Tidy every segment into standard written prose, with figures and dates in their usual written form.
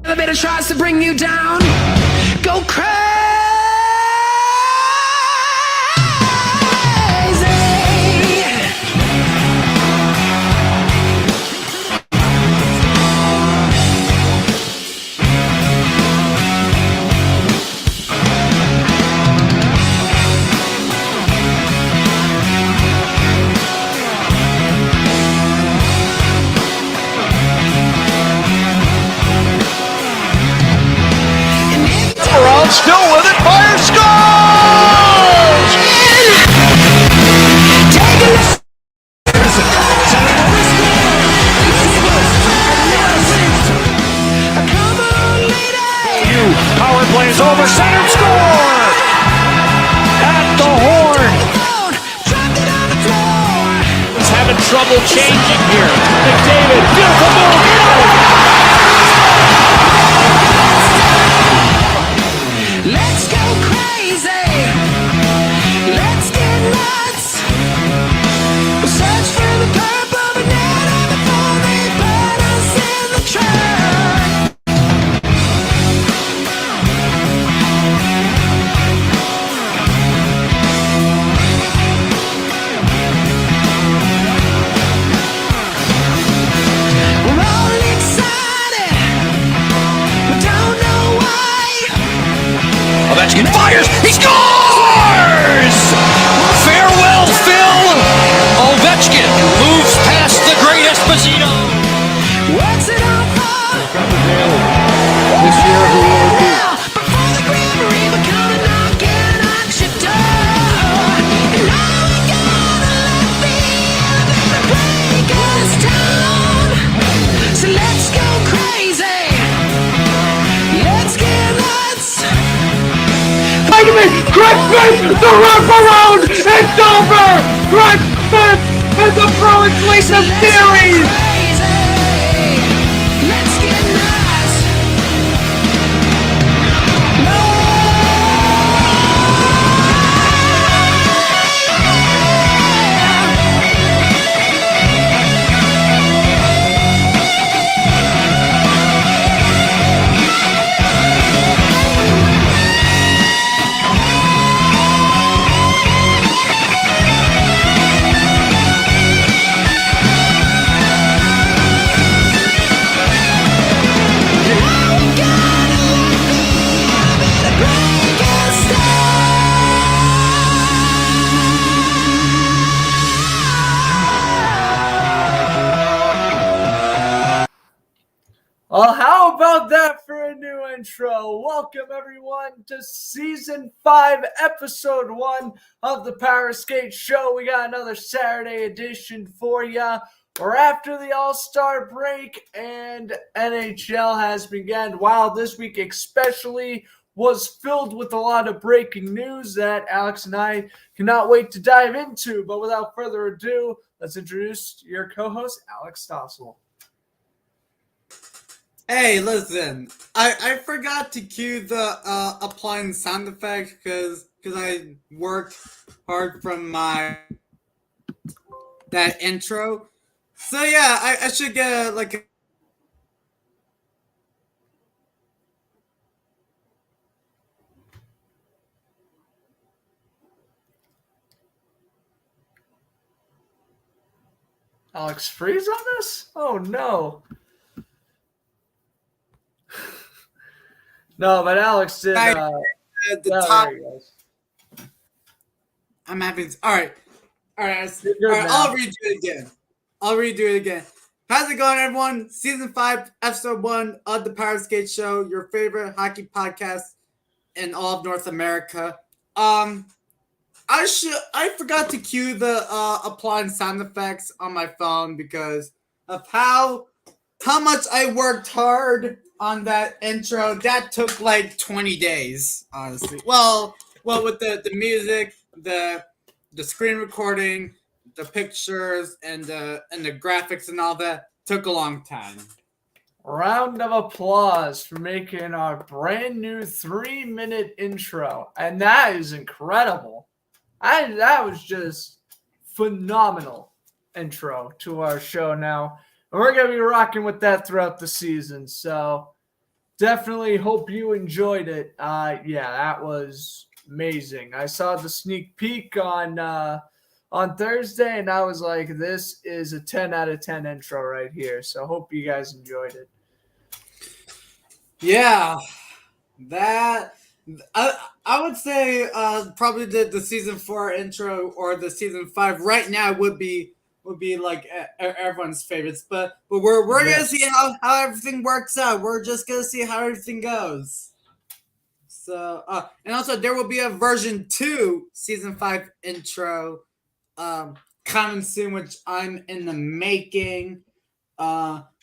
elevator tries to bring you down. Go crazy. Still with it, fire scores! Power plays over center, score! At the horn. He's having trouble changing here. McDavid, beautiful move. Let's go crazy. Let's get nuts. We'll search for the purple banana before they burn us in the truck. We're all excited. We don't know why. Ovechkin fires, he scores! Farewell, Phil! Ovechkin moves past the great Esposito. What's it all for? This year, who will it be? Before the Grim Reaper come and knock at your door. And now we gotta let the elevator break us down. So let's go crazy. Let's get nuts. Greg Smith, the wraparound, it's over! Greg Smith and the Bruins lead the series! Crazy. Let's get nuts. Well, how about that for a new intro? Welcome, everyone, to Season 5, Episode 1 of the Powerskateshow. We got another Saturday edition for you. We're after the All-Star break, and NHL has begun. Wow, this week especially was filled with a lot of breaking news that Alex and I cannot wait to dive into. But without further ado, let's introduce your co-host, Alex Stossel. Hey, listen, I forgot to cue the applying sound effects because I worked hard from that intro. So yeah, I should get Alex freeze on us? Oh no. No, but Alex did. the top. I'm having. All right. I'll redo it again. How's it going, everyone? Season 5, Episode 1 of the Powerskate Show, your favorite hockey podcast in all of North America. I forgot to cue the applying sound effects on my phone because of how much I worked hard on that intro. That took like 20 days, honestly. Well, with the music, the screen recording, the pictures, and the graphics and all that took a long time. Round of applause for making our brand new 3-minute intro. And that is incredible. That was just phenomenal intro to our show now. And we're going to be rocking with that throughout the season. So Definitely hope you enjoyed it. Yeah, that was amazing. I saw the sneak peek on Thursday, and I was like, this is a 10 out of 10 intro right here. So hope you guys enjoyed it. Yeah, that I would say probably the season 4 intro or the season 5 right now would be like everyone's favorites. But we're gonna Yes. see how everything works out. We're just gonna see how everything goes. So and also there will be a version 2 season 5 intro coming soon, which I'm in the making.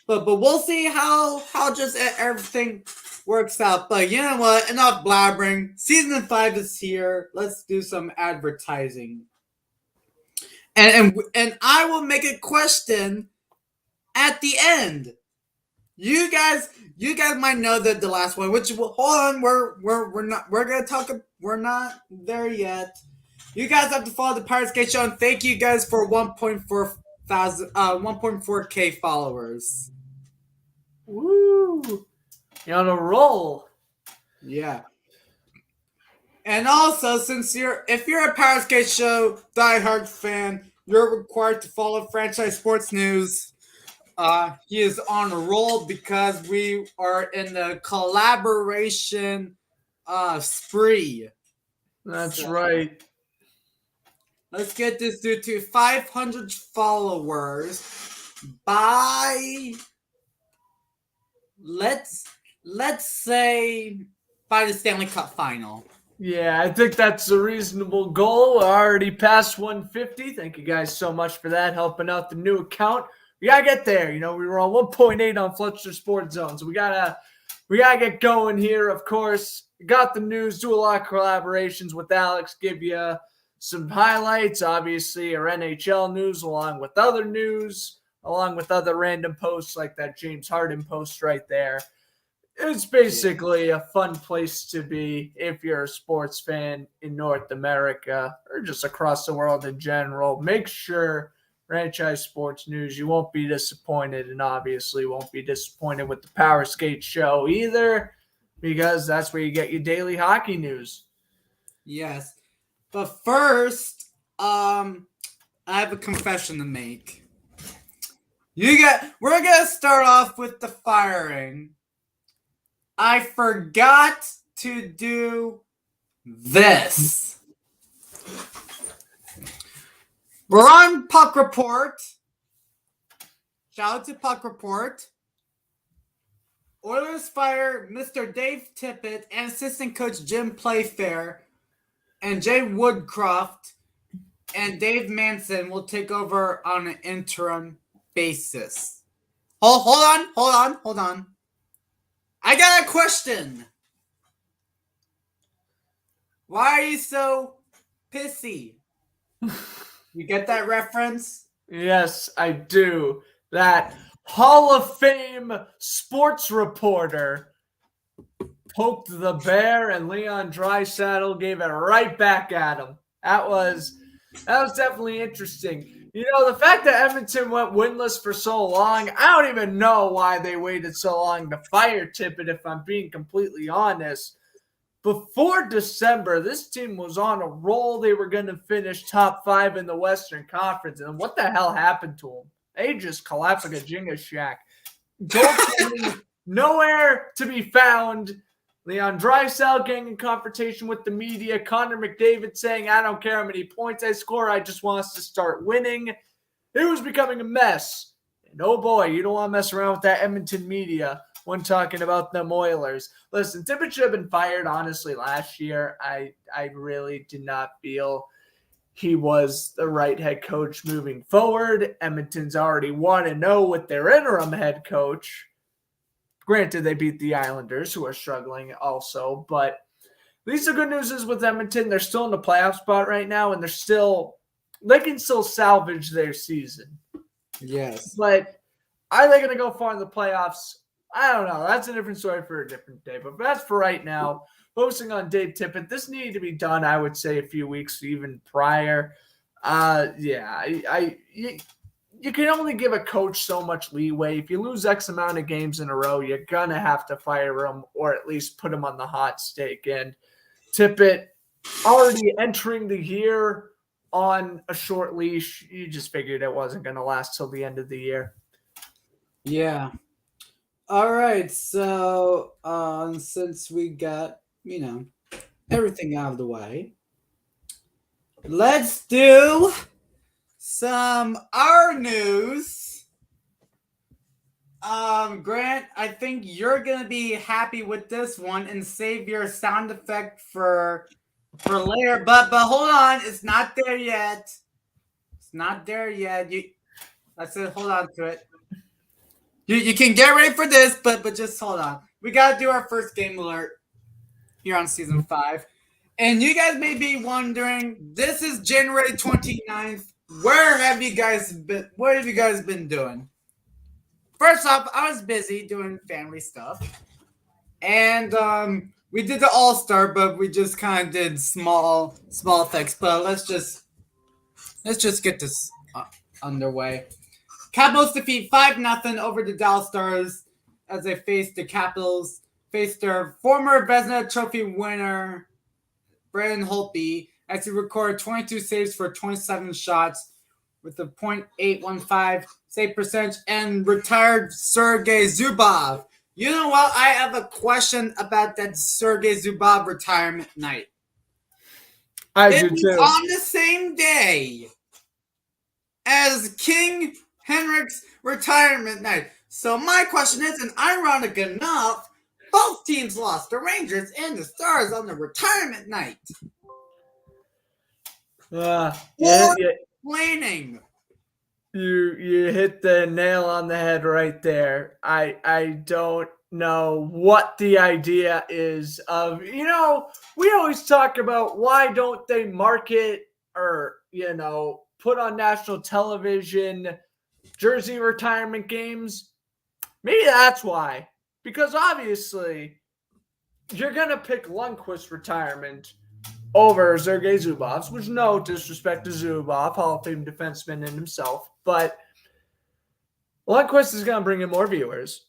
But we'll see how just everything works out. But you know what? Enough blabbering. Season 5 is here. Let's do some advertising. And I will make a question at the end. You guys might know that the last one. Which hold on, we're gonna talk. We're not there yet. You guys have to follow the Powerskate Show, and thank you guys for 1.4K followers. Woo! You're on a roll. Yeah. And also, if you're a Powerskate Show diehard fan, you're required to follow Franchise Sports News. He is on a roll because we are in the collaboration spree. That's So, right. let's get this dude to 500 followers by let's say by the Stanley Cup final. Yeah, I think that's a reasonable goal. We're already past 150. Thank you guys so much for that, helping out the new account. We gotta get there. You know, we were on 1.8 on Fletcher Sports Zone, so we gotta get going here. Of course, got the news. Do a lot of collaborations with Alex. Give you some highlights. Obviously, our NHL news, along with other news, along with other random posts like that James Harden post right there. It's basically a fun place to be if you're a sports fan in North America or just across the world in general. Make sure Franchise Sports News, you won't be disappointed, and obviously won't be disappointed with the Powerskate Show either, because that's where you get your daily hockey news. Yes. But first, I have a confession to make. We're gonna start off with the firing. I forgot to do this. We're on Puck Report. Shout out to Puck Report. Oilers fire Mr. Dave Tippett and assistant coach Jim Playfair, and Jay Woodcroft and Dave Manson will take over on an interim basis. Hold on. I got a question. Why are you so pissy? You get that reference? Yes, I do. That Hall of Fame sports reporter poked the bear, and Leon Draisaitl gave it right back at him. That was definitely interesting. You know, the fact that Edmonton went winless for so long, I don't even know why they waited so long to fire Tippett, if I'm being completely honest. Before December, this team was on a roll. They were going to finish top 5 in the Western Conference. And what the hell happened to them? They just collapsed like a Jenga shack. Goaltending nowhere to be found. Leon Draisaitl getting in confrontation with the media. Connor McDavid saying, I don't care how many points I score. I just want us to start winning. It was becoming a mess. And oh boy, you don't want to mess around with that Edmonton media when talking about them Oilers. Listen, Tippett should have been fired, honestly, last year. I really did not feel he was the right head coach moving forward. Edmonton's already 1-0 with their interim head coach. Granted, they beat the Islanders, who are struggling also, but at least the good news is with Edmonton, they're still in the playoff spot right now, and they can still salvage their season. Yes. But are they going to go far in the playoffs? I don't know. That's a different story for a different day. But that's for right now. Focusing on Dave Tippett, this needed to be done, I would say, a few weeks even prior. You you can only give a coach so much leeway. If you lose X amount of games in a row, you're going to have to fire him or at least put him on the hot stake. And Tippett already entering the year on a short leash, you just figured it wasn't going to last till the end of the year. Yeah. All right. So, since we got, everything out of the way, let's do some our news. Grant, I think you're gonna be happy with this one and save your sound effect for later. But hold on, it's not there yet. It's not there yet. I said hold on to it. You can get ready for this, but just hold on. We gotta do our first game alert here on season 5. And you guys may be wondering, this is January 29th. Where have you guys been? What have you guys been doing? First off, I was busy doing family stuff. And we did the All-Star, but we just kind of did small things. But let's just get this underway. Capitals defeat 5-0 over the Dallas Stars as they faced the Capitals, faced their former Vezina Trophy winner, Brandon Holtby, as he recorded 22 saves for 27 shots with a .815 save percentage, and retired Sergei Zubov. You know what? I have a question about that Sergei Zubov retirement night. I do was too. on the same day as King Henrik's retirement night. So my question is, and ironic enough, both teams lost, the Rangers and the Stars, on the retirement night. Complaining. You hit the nail on the head right there. I don't know what the idea is of, we always talk about why don't they market or, put on national television jersey retirement games. Maybe that's why. Because obviously, you're going to pick Lundqvist's retirement over Sergei Zubov's, which no disrespect to Zubov, Hall of Fame defenseman in himself. But Lundqvist is going to bring in more viewers.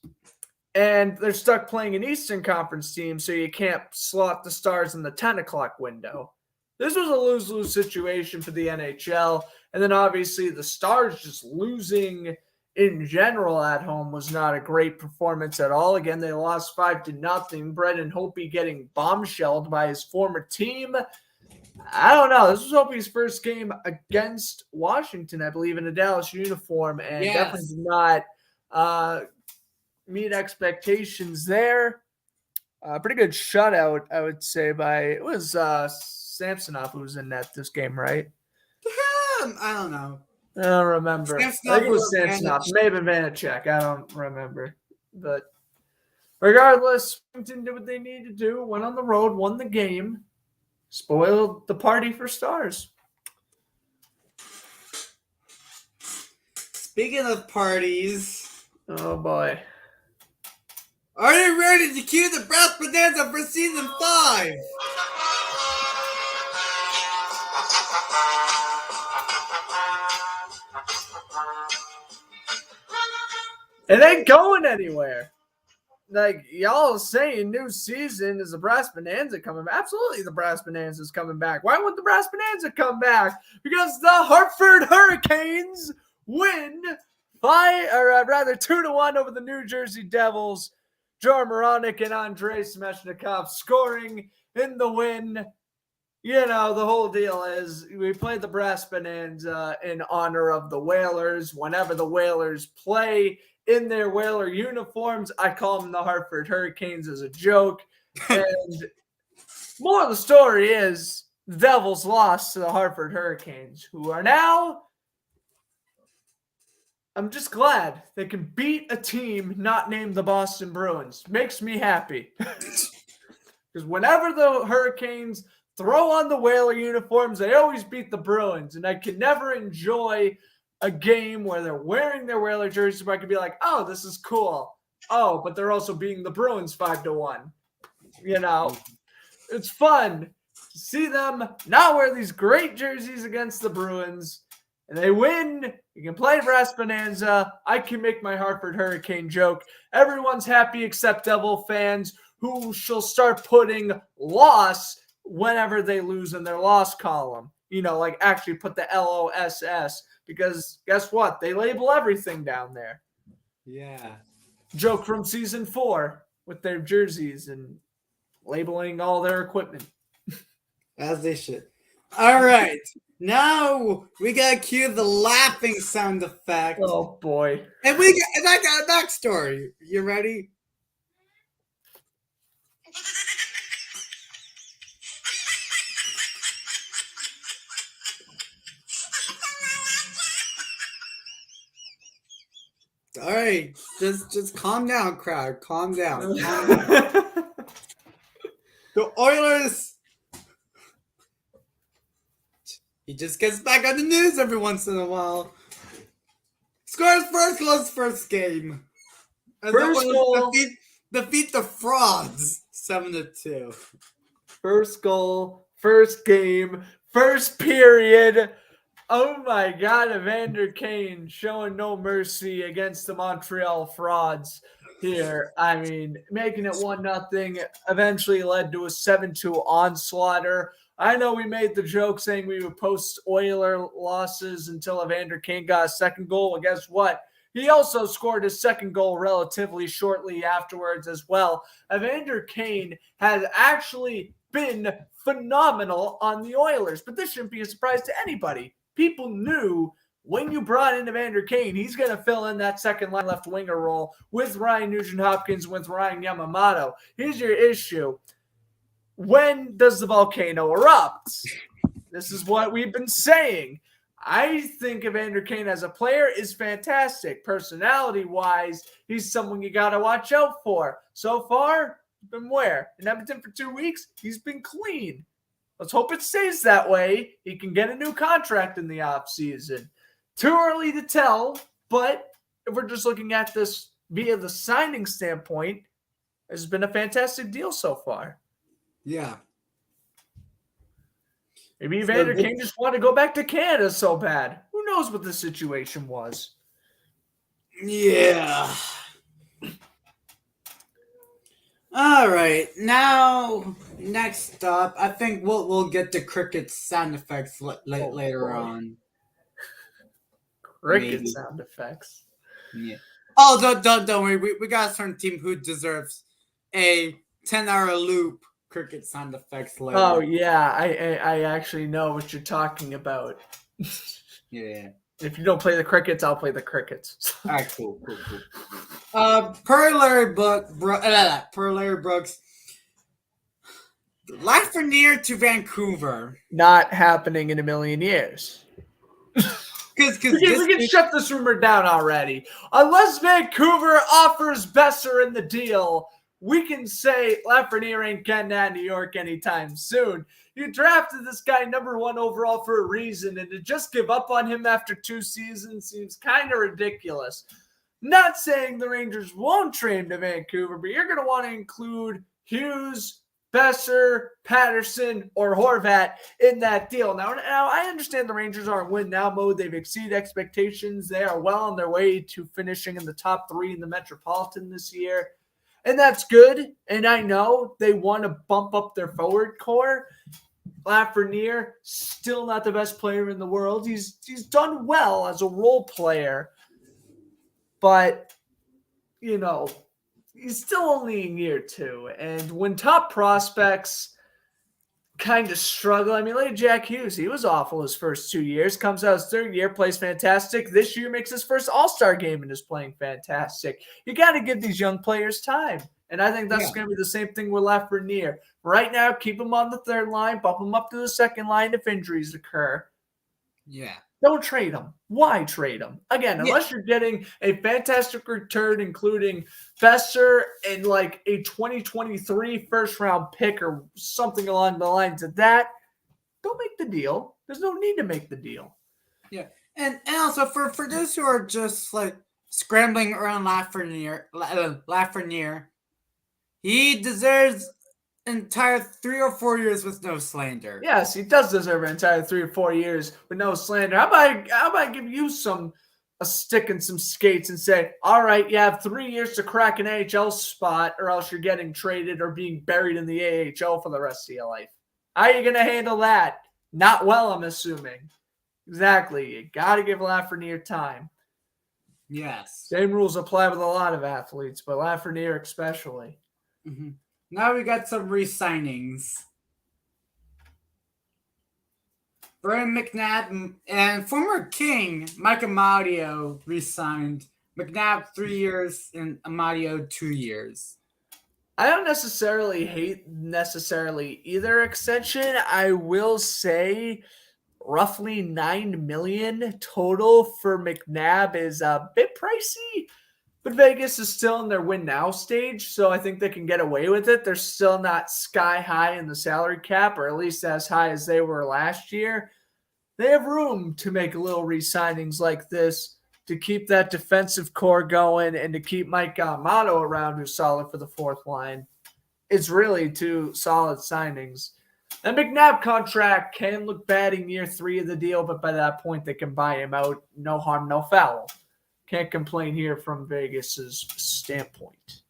And they're stuck playing an Eastern Conference team, so you can't slot the Stars in the 10 o'clock window. This was a lose-lose situation for the NHL. And then obviously the Stars just losing in general at home was not a great performance at all. Again, they lost 5-0. Brendan Holtby getting bombshelled by his former team. I don't know. This was Holtby's first game against Washington, I believe, in a Dallas uniform, and definitely did not meet expectations there. Pretty good shutout, I would say, it was Samsonov who was in net this game, right? I don't know. I don't remember. I think it was Samsonov. Maybe Vanacek. I don't remember. But regardless, Washington did what they needed to do. Went on the road, won the game, spoiled the party for Stars. Speaking of parties. Oh, boy. Are you ready to cue the Brass Bonanza for season 5? It ain't going anywhere. Like, y'all saying new season, is the Brass Bonanza coming back? Absolutely, the Brass Bonanza is coming back. Why would the Brass Bonanza come back? Because the Hartford Hurricanes win 2-1 over the New Jersey Devils. Joe Moronic and Andrei Smechnikov scoring in the win. The whole deal is we played the Brass Bonanza in honor of the Whalers. Whenever the Whalers play in their Whaler uniforms, I call them the Hartford Hurricanes as a joke. And more of the story is the Devils lost to the Hartford Hurricanes, who are now, I'm just glad they can beat a team not named the Boston Bruins. Makes me happy. Because whenever the Hurricanes throw on the Whaler uniforms, they always beat the Bruins. And I can never enjoy a game where they're wearing their Whaler jerseys, but I could be like, oh, this is cool. Oh, but they're also beating the Bruins 5-1. It's fun to see them not wear these great jerseys against the Bruins, and they win You can play Brass Bonanza. I can make my Hartford Hurricane joke. Everyone's happy except Devil fans, who shall start putting loss whenever they lose in their loss column. Like actually put the LOSS, because guess what? They label everything down there. Yeah. Joke from season 4 with their jerseys and labeling all their equipment. As they should. All right. Now we gotta cue the laughing sound effect. Oh boy. And I got a backstory. You ready? All right, just calm down, crowd. Calm down. The Oilers. He just gets back on the news every once in a while. Scores first goal his first game. And First the goal. Oilers defeat the Frauds 7-2. First goal, first game, first period. Oh my God, Evander Kane showing no mercy against the Montreal Frauds here. I mean, making it 1-0 eventually led to a 7-2 onslaughter. I know we made the joke saying we would post Oiler losses until Evander Kane got a second goal. Well, guess what? He also scored his second goal relatively shortly afterwards as well. Evander Kane has actually been phenomenal on the Oilers, but this shouldn't be a surprise to anybody. People knew when you brought in Evander Kane, he's going to fill in that second line left winger role with Ryan Nugent-Hopkins, with Ryan Yamamoto. Here's your issue. When does the volcano erupt? This is what we've been saying. I think Evander Kane as a player is fantastic. Personality-wise, he's someone you got to watch out for. So far, he's been where? In Edmonton for 2 weeks, he's been clean. Let's hope it stays that way. He can get a new contract in the offseason. Too early to tell, but if we're just looking at this via the signing standpoint, it's been a fantastic deal so far. Yeah. Maybe Evander Kane just wanted to go back to Canada so bad. Who knows what the situation was? Yeah. All right. Now, next up, I think we'll get the cricket sound effects later on. Cricket Maybe. sound effects. Yeah. Oh, don't worry. We got a certain team who deserves a 10-hour loop cricket sound effects later. Oh yeah, I actually know what you're talking about. Yeah. If you don't play the crickets, I'll play the crickets. All right, cool. Per Larry Brooks, Lafreniere to Vancouver. Not happening in a million years. Because We can shut this rumor down already. Unless Vancouver offers Besser in the deal, we can say Lafreniere ain't getting out of New York anytime soon. You drafted this guy number 1 overall for a reason, and to just give up on him after 2 seasons seems kind of ridiculous. Not saying the Rangers won't trade him to Vancouver, but you're going to want to include Hughes, Besser, Patterson, or Horvat in that deal. Now, I understand the Rangers are in win-now mode. They've exceeded expectations. They are well on their way to finishing in the top 3 in the Metropolitan this year. And that's good. And I know they want to bump up their forward core. Lafreniere, still not the best player in the world. He's done well as a role player. But, he's still only in year 2. And when top prospects kind of struggle, I mean, look at Jack Hughes. He was awful his first 2 years. Comes out his 3rd year, plays fantastic. This year makes his first All-Star game and is playing fantastic. You got to give these young players time. And I think that's going to be the same thing with Lafreniere. Right now, keep him on the 3rd line, bump him up to the 2nd line if injuries occur. Yeah. Don't trade him. Why trade him? Again, unless you're getting a fantastic return, including Besser and like a 2023 first-round pick or something along the lines of that, don't make the deal. There's no need to make the deal. Yeah. And also for those who are just like scrambling around Lafreniere, he deserves entire 3 or 4 years with no slander. Yes, he does deserve an entire 3 or 4 years with no slander. How about I give you some a stick and some skates and say, all right, you have 3 years to crack an AHL spot or else you're getting traded or being buried in the AHL for the rest of your life. How are you going to handle that? Not well, I'm assuming. Exactly. You got to give Lafreniere time. Yes. Same rules apply with a lot of athletes, but Lafreniere especially. Mm-hmm. Now we got some re-signings. Brian McNabb and former King Mike Amadio re-signed. McNabb 3 years and Amadio 2 years. I don't hate either extension. I will say roughly $9 million total for McNabb is a bit pricey, but Vegas is still in their win now stage, so I think they can get away with it. They're still not sky high in the salary cap, or at least as high as they were last year. They have room to make little re-signings like this to keep that defensive core going and to keep Mike Amato around, who's solid for the fourth line. It's really two solid signings. The McNabb contract can look bad in year 3 of the deal, but by that point they can buy him out. No harm, no foul. Can't complain here from Vegas's standpoint.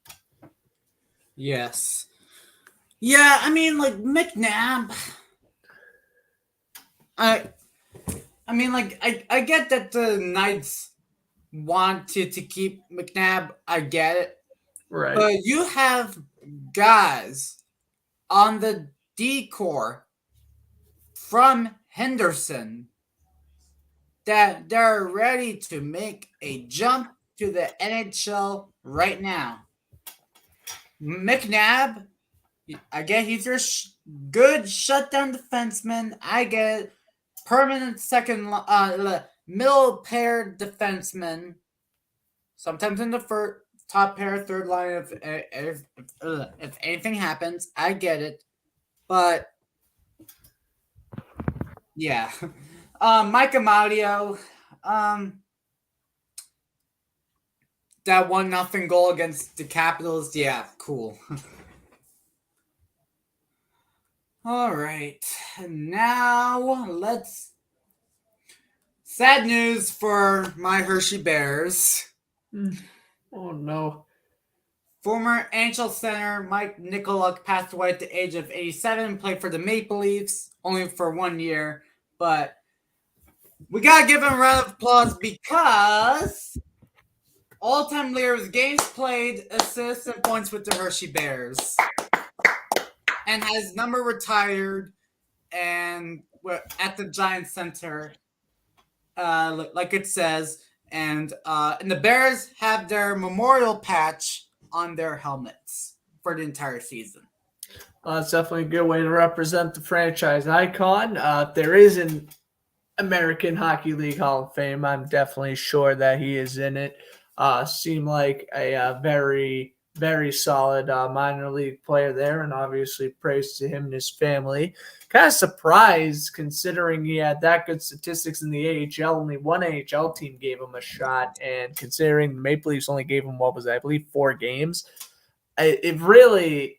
Yes. Yeah, I mean, like, McNabb. I get that the Knights want to keep McNabb. I get it. Right. But you have guys on the D core from Henderson that they're ready to make a jump to the NHL right now. McNabb, I get he's your good shutdown defenseman. I get permanent second middle pair defenseman. Sometimes in the top pair, third line if anything happens. I get it, but yeah. Mike Amadio, that 1-0 goal against the Capitals. Yeah, cool. All right, now let's. Sad news for my Hershey Bears. Oh no. Former NHL center Mike Nikoluk passed away at the age of 87. Played for the Maple Leafs only for 1 year, but we gotta give him a round of applause because all-time leader of games played, assists, and points with the Hershey Bears, and has number retired and at the Giants Center, like it says, and the Bears have their memorial patch on their helmets for the entire season. That's definitely a good way to represent the franchise icon. There is an American Hockey League Hall of Fame. I'm definitely sure that he is in it. Seemed like a very, very solid minor league player there, and obviously praise to him and his family. Kind of surprised considering he had that good statistics in the AHL. Only one AHL team gave him a shot, and considering the Maple Leafs only gave him, 4 games, it really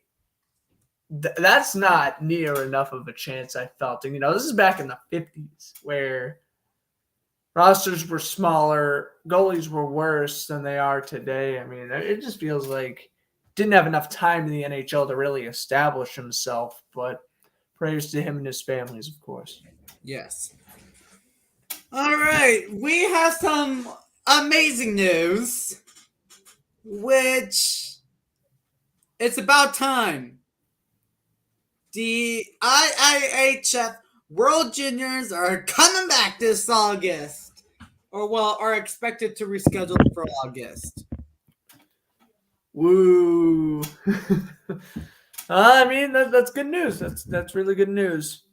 that's not near enough of a chance I felt. And, this is back in the 50s where rosters were smaller, goalies were worse than they are today. I mean, it just feels like didn't have enough time in the NHL to really establish himself, but praise to him and his families, of course. Yes. All right. We have some amazing news, which it's about time. The IIHF World Juniors are coming back this August, are expected to reschedule for August. Woo! I mean, that's good news. That's really good news.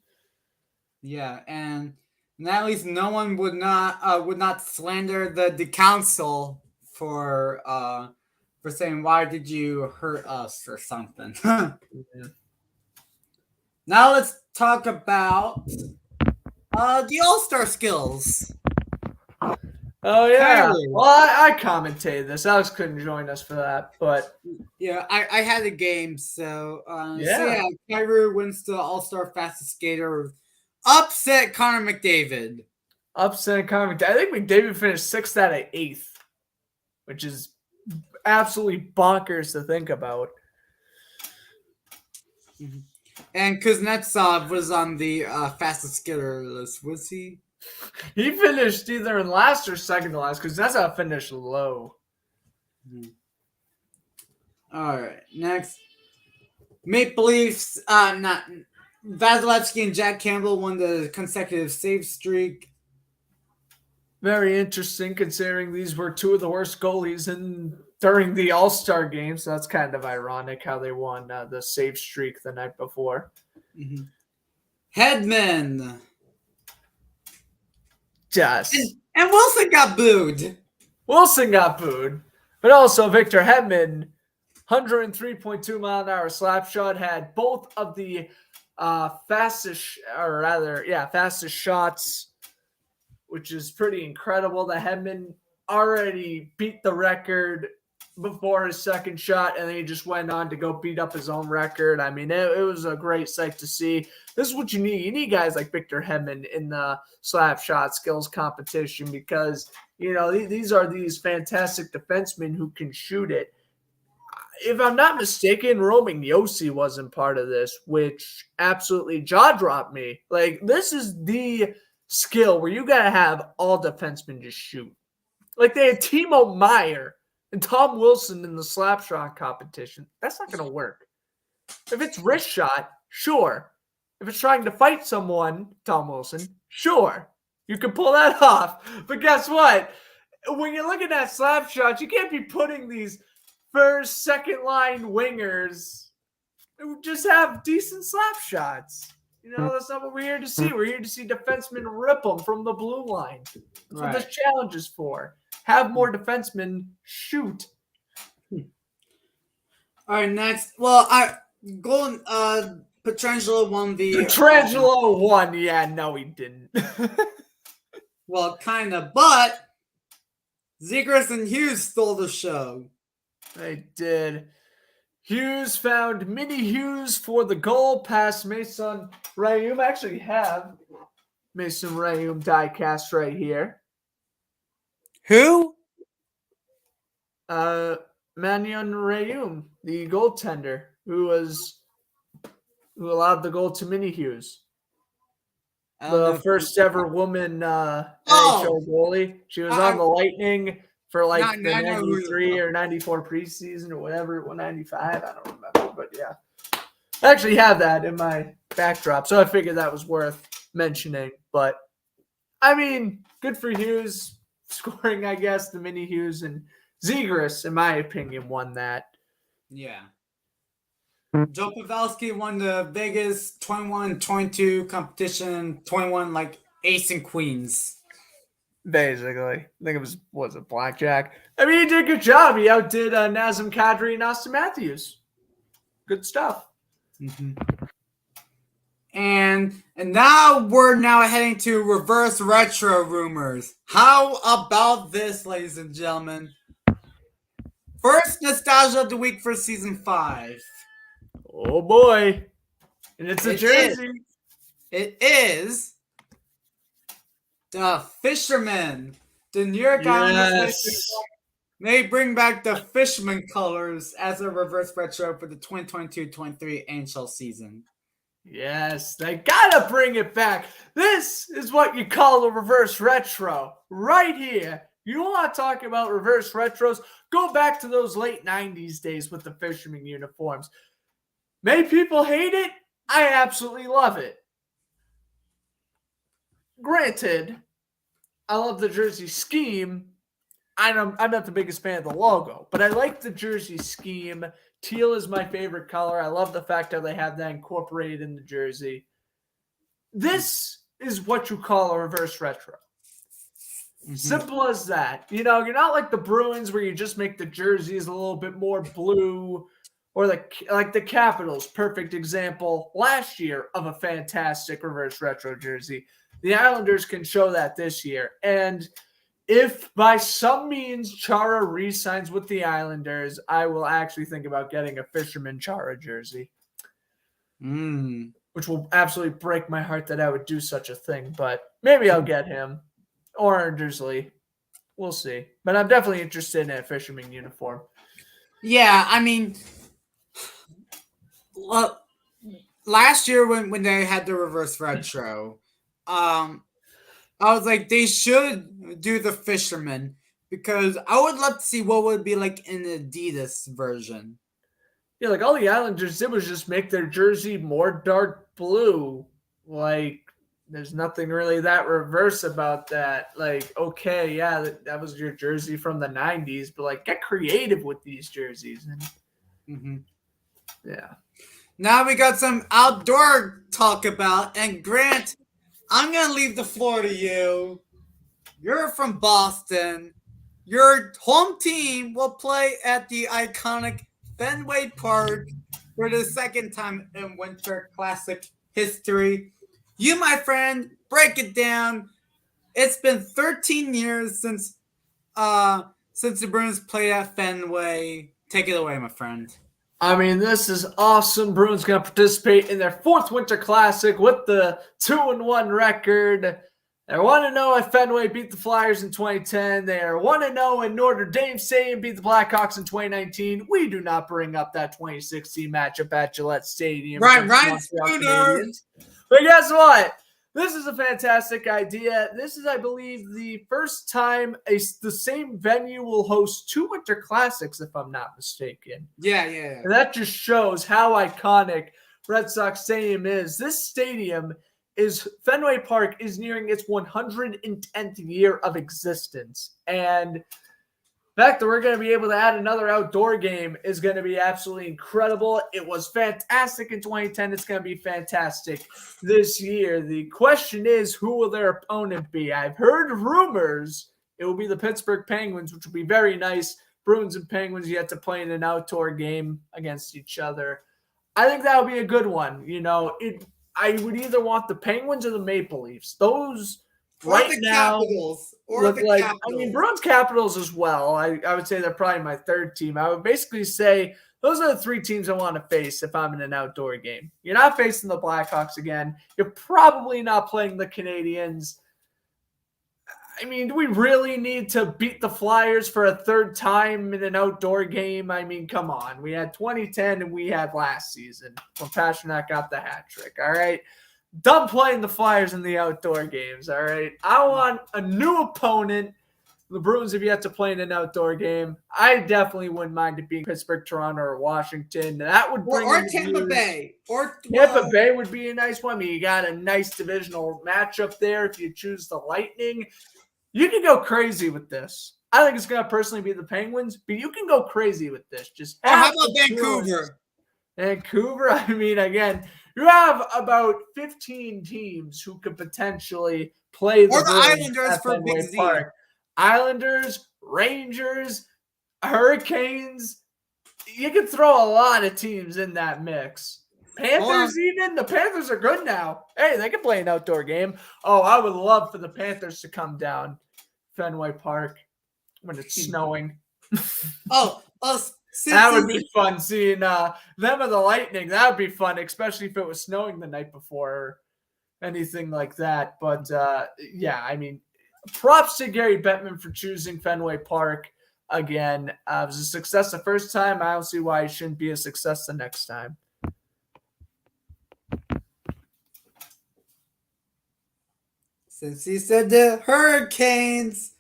Yeah, and at least no one would not slander the council for saying, why did you hurt us or something. Yeah. Now let's talk about the All-Star skills. Oh, yeah. Kyrie. Well, I commentated this. Alex couldn't join us for that, but... Yeah, I had a game, so... yeah. Kyrie wins the All-Star fastest skater. Upset Connor McDavid. Upset comment. I think McDavid finished 6th out of 8th, which is absolutely bonkers to think about. And Kuznetsov was on the fastest skitter list, was he? He finished either in last or second to last because that's how I finished low. All right, next. Maple Leafs, not Vasilevsky and Jack Campbell won the consecutive save streak. Very interesting considering these were two of the worst goalies during the All-Star game. So that's kind of ironic how they won the save streak the night before. Mm-hmm. Hedman. Just. And Wilson got booed. Wilson got booed. But also Victor Hedman, 103.2 mile an hour slap shot, had both of the fastest shots, which is pretty incredible. The Hedman already beat the record before his second shot, and then he just went on to go beat up his own record. I mean, it was a great sight to see. This is what you need. You need guys like Victor Hedman in the slap shot skills competition because, these are these fantastic defensemen who can shoot it. If I'm not mistaken, Roman Yossi wasn't part of this, which absolutely jaw-dropped me. Like, this is the skill where you got to have all defensemen just shoot. Like, they had Timo Meyer and Tom Wilson in the slap shot competition. That's not going to work. If it's wrist shot, sure. If it's trying to fight someone, Tom Wilson, sure. You can pull that off. But guess what? When you're looking at slap shots, you can't be putting these first, second line wingers who just have decent slap shots. That's not what we're here to see. We're here to see defensemen rip them from the blue line. That's what this challenge is for. Have more defensemen shoot. All right, next. Well, Pietrangelo won the... Pietrangelo won. Yeah, no, he didn't. Well, kind of, but Zegras and Hughes stole the show. They did. Hughes found Mini Hughes for the goal past Mason Rayum. I actually have Mason Rayum die-cast right here. Who? Manion Rayum, the goaltender, who allowed the goal to Mini Hughes. The first ever woman NHL goalie. She was on the Lightning for like the 93 or 94 preseason or whatever, 195. I don't remember, but yeah. I actually have that in my backdrop, so I figured that was worth mentioning. But, I mean, good for Hughes scoring, I guess, the Mini Hughes, and Zegras, in my opinion, won that. Yeah. Joe Pavelski won the Vegas 21-22 competition, 21 like ace and queens. Basically. I think it was it blackjack? I mean, he did a good job. He outdid Nazem Kadri and Austin Matthews. Good stuff. Mm-hmm. And now we're heading to reverse retro rumors. How about this, ladies and gentlemen? First nostalgia of the week for season 5. Oh boy. And it's a jersey. It is the Fisherman. The New York Islanders may bring back the Fisherman colors as a reverse retro for the 2022-23 NHL season. Yes, they gotta bring it back. This is what you call a reverse retro. Right here. You want to talk about reverse retros? Go back to those late 90s days with the Fisherman uniforms. Many people hate it. I absolutely love it. Granted, I love the jersey scheme. I'm not the biggest fan of the logo, but I like the jersey scheme. Teal is my favorite color. I love the fact that they have that incorporated in the jersey. This is what you call a reverse retro. Mm-hmm. Simple as that. You're not like the Bruins where you just make the jerseys a little bit more blue, or like the Capitals, perfect example last year of a fantastic reverse retro jersey. The Islanders can show that this year. And if by some means Chara re-signs with the Islanders, I will actually think about getting a Fisherman Chara jersey. Which will absolutely break my heart that I would do such a thing, but maybe I'll get him. or a Drizzly. We'll see. But I'm definitely interested in a fisherman uniform. Yeah, I mean, last year when they had the reverse retro, I was like, they should do the fisherman because I would love to see what would be like an Adidas version. Yeah, like all the Islanders did was just make their jersey more dark blue. Like, there's nothing really that reverse about that. Like, okay, yeah, that was your jersey from the 90s, but like, get creative with these jerseys. And Mm-hmm. yeah. Now we got some outdoor talk about, and Grant, I'm gonna leave the floor to you. You're from Boston. Your home team will play at the iconic Fenway Park for the second time in Winter Classic history. You, my friend, break it down. It's been 13 years since the Bruins played at Fenway. Take it away, my friend. I mean, this is awesome. Bruins going to participate in their fourth Winter Classic with the 2-1 record. They're 1-0 at Fenway, beat the Flyers in 2010. They are 1-0 in Notre Dame Stadium, beat the Blackhawks in 2019. We do not bring up that 2016 matchup at Gillette Stadium. Ryan Spooner. But guess what? This is a fantastic idea. This is, I believe, the first time the same venue will host two Winter Classics, if I'm not mistaken. Yeah. And that just shows how iconic Red Sox Stadium is. This stadium Fenway Park is nearing its 110th year of existence. And the fact that we're going to be able to add another outdoor game is going to be absolutely incredible. It was fantastic in 2010. It's going to be fantastic this year. The question is, who will their opponent be? I've heard rumors it will be the Pittsburgh Penguins, which will be very nice. Bruins and Penguins yet to play in an outdoor game against each other. I think that would be a good one. I would either want the Penguins or the Maple Leafs. Those right now look like Capitals. I mean, Bruins Capitals as well. I would say they're probably my third team. I would basically say those are the three teams I want to face if I'm in an outdoor game. You're not facing the Blackhawks again. You're probably not playing the Canadiens. I mean, do we really need to beat the Flyers for a third time in an outdoor game? I mean, come on. We had 2010 and we had last season when Pasternak got the hat trick, all right? Done playing the Flyers in the outdoor games, all right? I want a new opponent. The Bruins have yet to play in an outdoor game. I definitely wouldn't mind it being Pittsburgh, Toronto, or Washington. That would bring or Tampa Bay. Tampa Bay would be a nice one. I mean, you got a nice divisional matchup there if you choose the Lightning. You can go crazy with this. I think it's going to personally be the Penguins, but you can go crazy with this. How about Vancouver? Vancouver, I mean, again, you have about 15 teams who could potentially play the Islanders for Fenway Big Z. Park. Islanders, Rangers, Hurricanes. You can throw a lot of teams in that mix. Panthers even? The Panthers are good now. Hey, they can play an outdoor game. Oh, I would love for the Panthers to come down Fenway Park when it's snowing. That would be fun seeing them and the Lightning. That would be fun, especially if it was snowing the night before or anything like that. But, yeah, I mean, props to Gary Bettman for choosing Fenway Park again. It was a success the first time. I don't see why it shouldn't be a success the next time. Since he said the Hurricanes.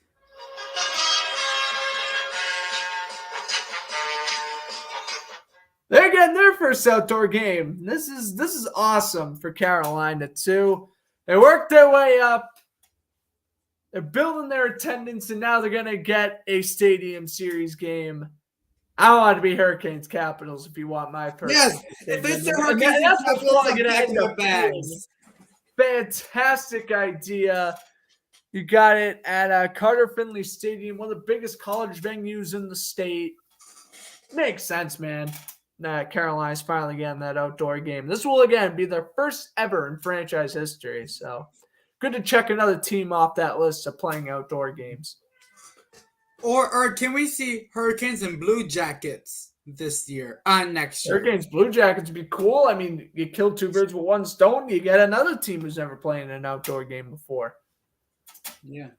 They're getting their first outdoor game. This is awesome for Carolina too. They worked their way up. They're building their attendance, and now they're gonna get a Stadium Series game. I want it to be Hurricanes Capitals if you want my person. Yes, if it's the Hurricanes, that's what's Capitals, probably gonna end up bags. Fantastic idea. You got it at Carter Finley Stadium, one of the biggest college venues in the state. Makes sense, man. Carolina's finally getting that outdoor game. This will, again, be their first ever in franchise history. So good to check another team off that list of playing outdoor games. Or can we see Hurricanes and Blue Jackets this year? Next year. Hurricanes, Blue Jackets would be cool. I mean, you kill two birds with one stone. You get another team who's never played an outdoor game before. Yeah.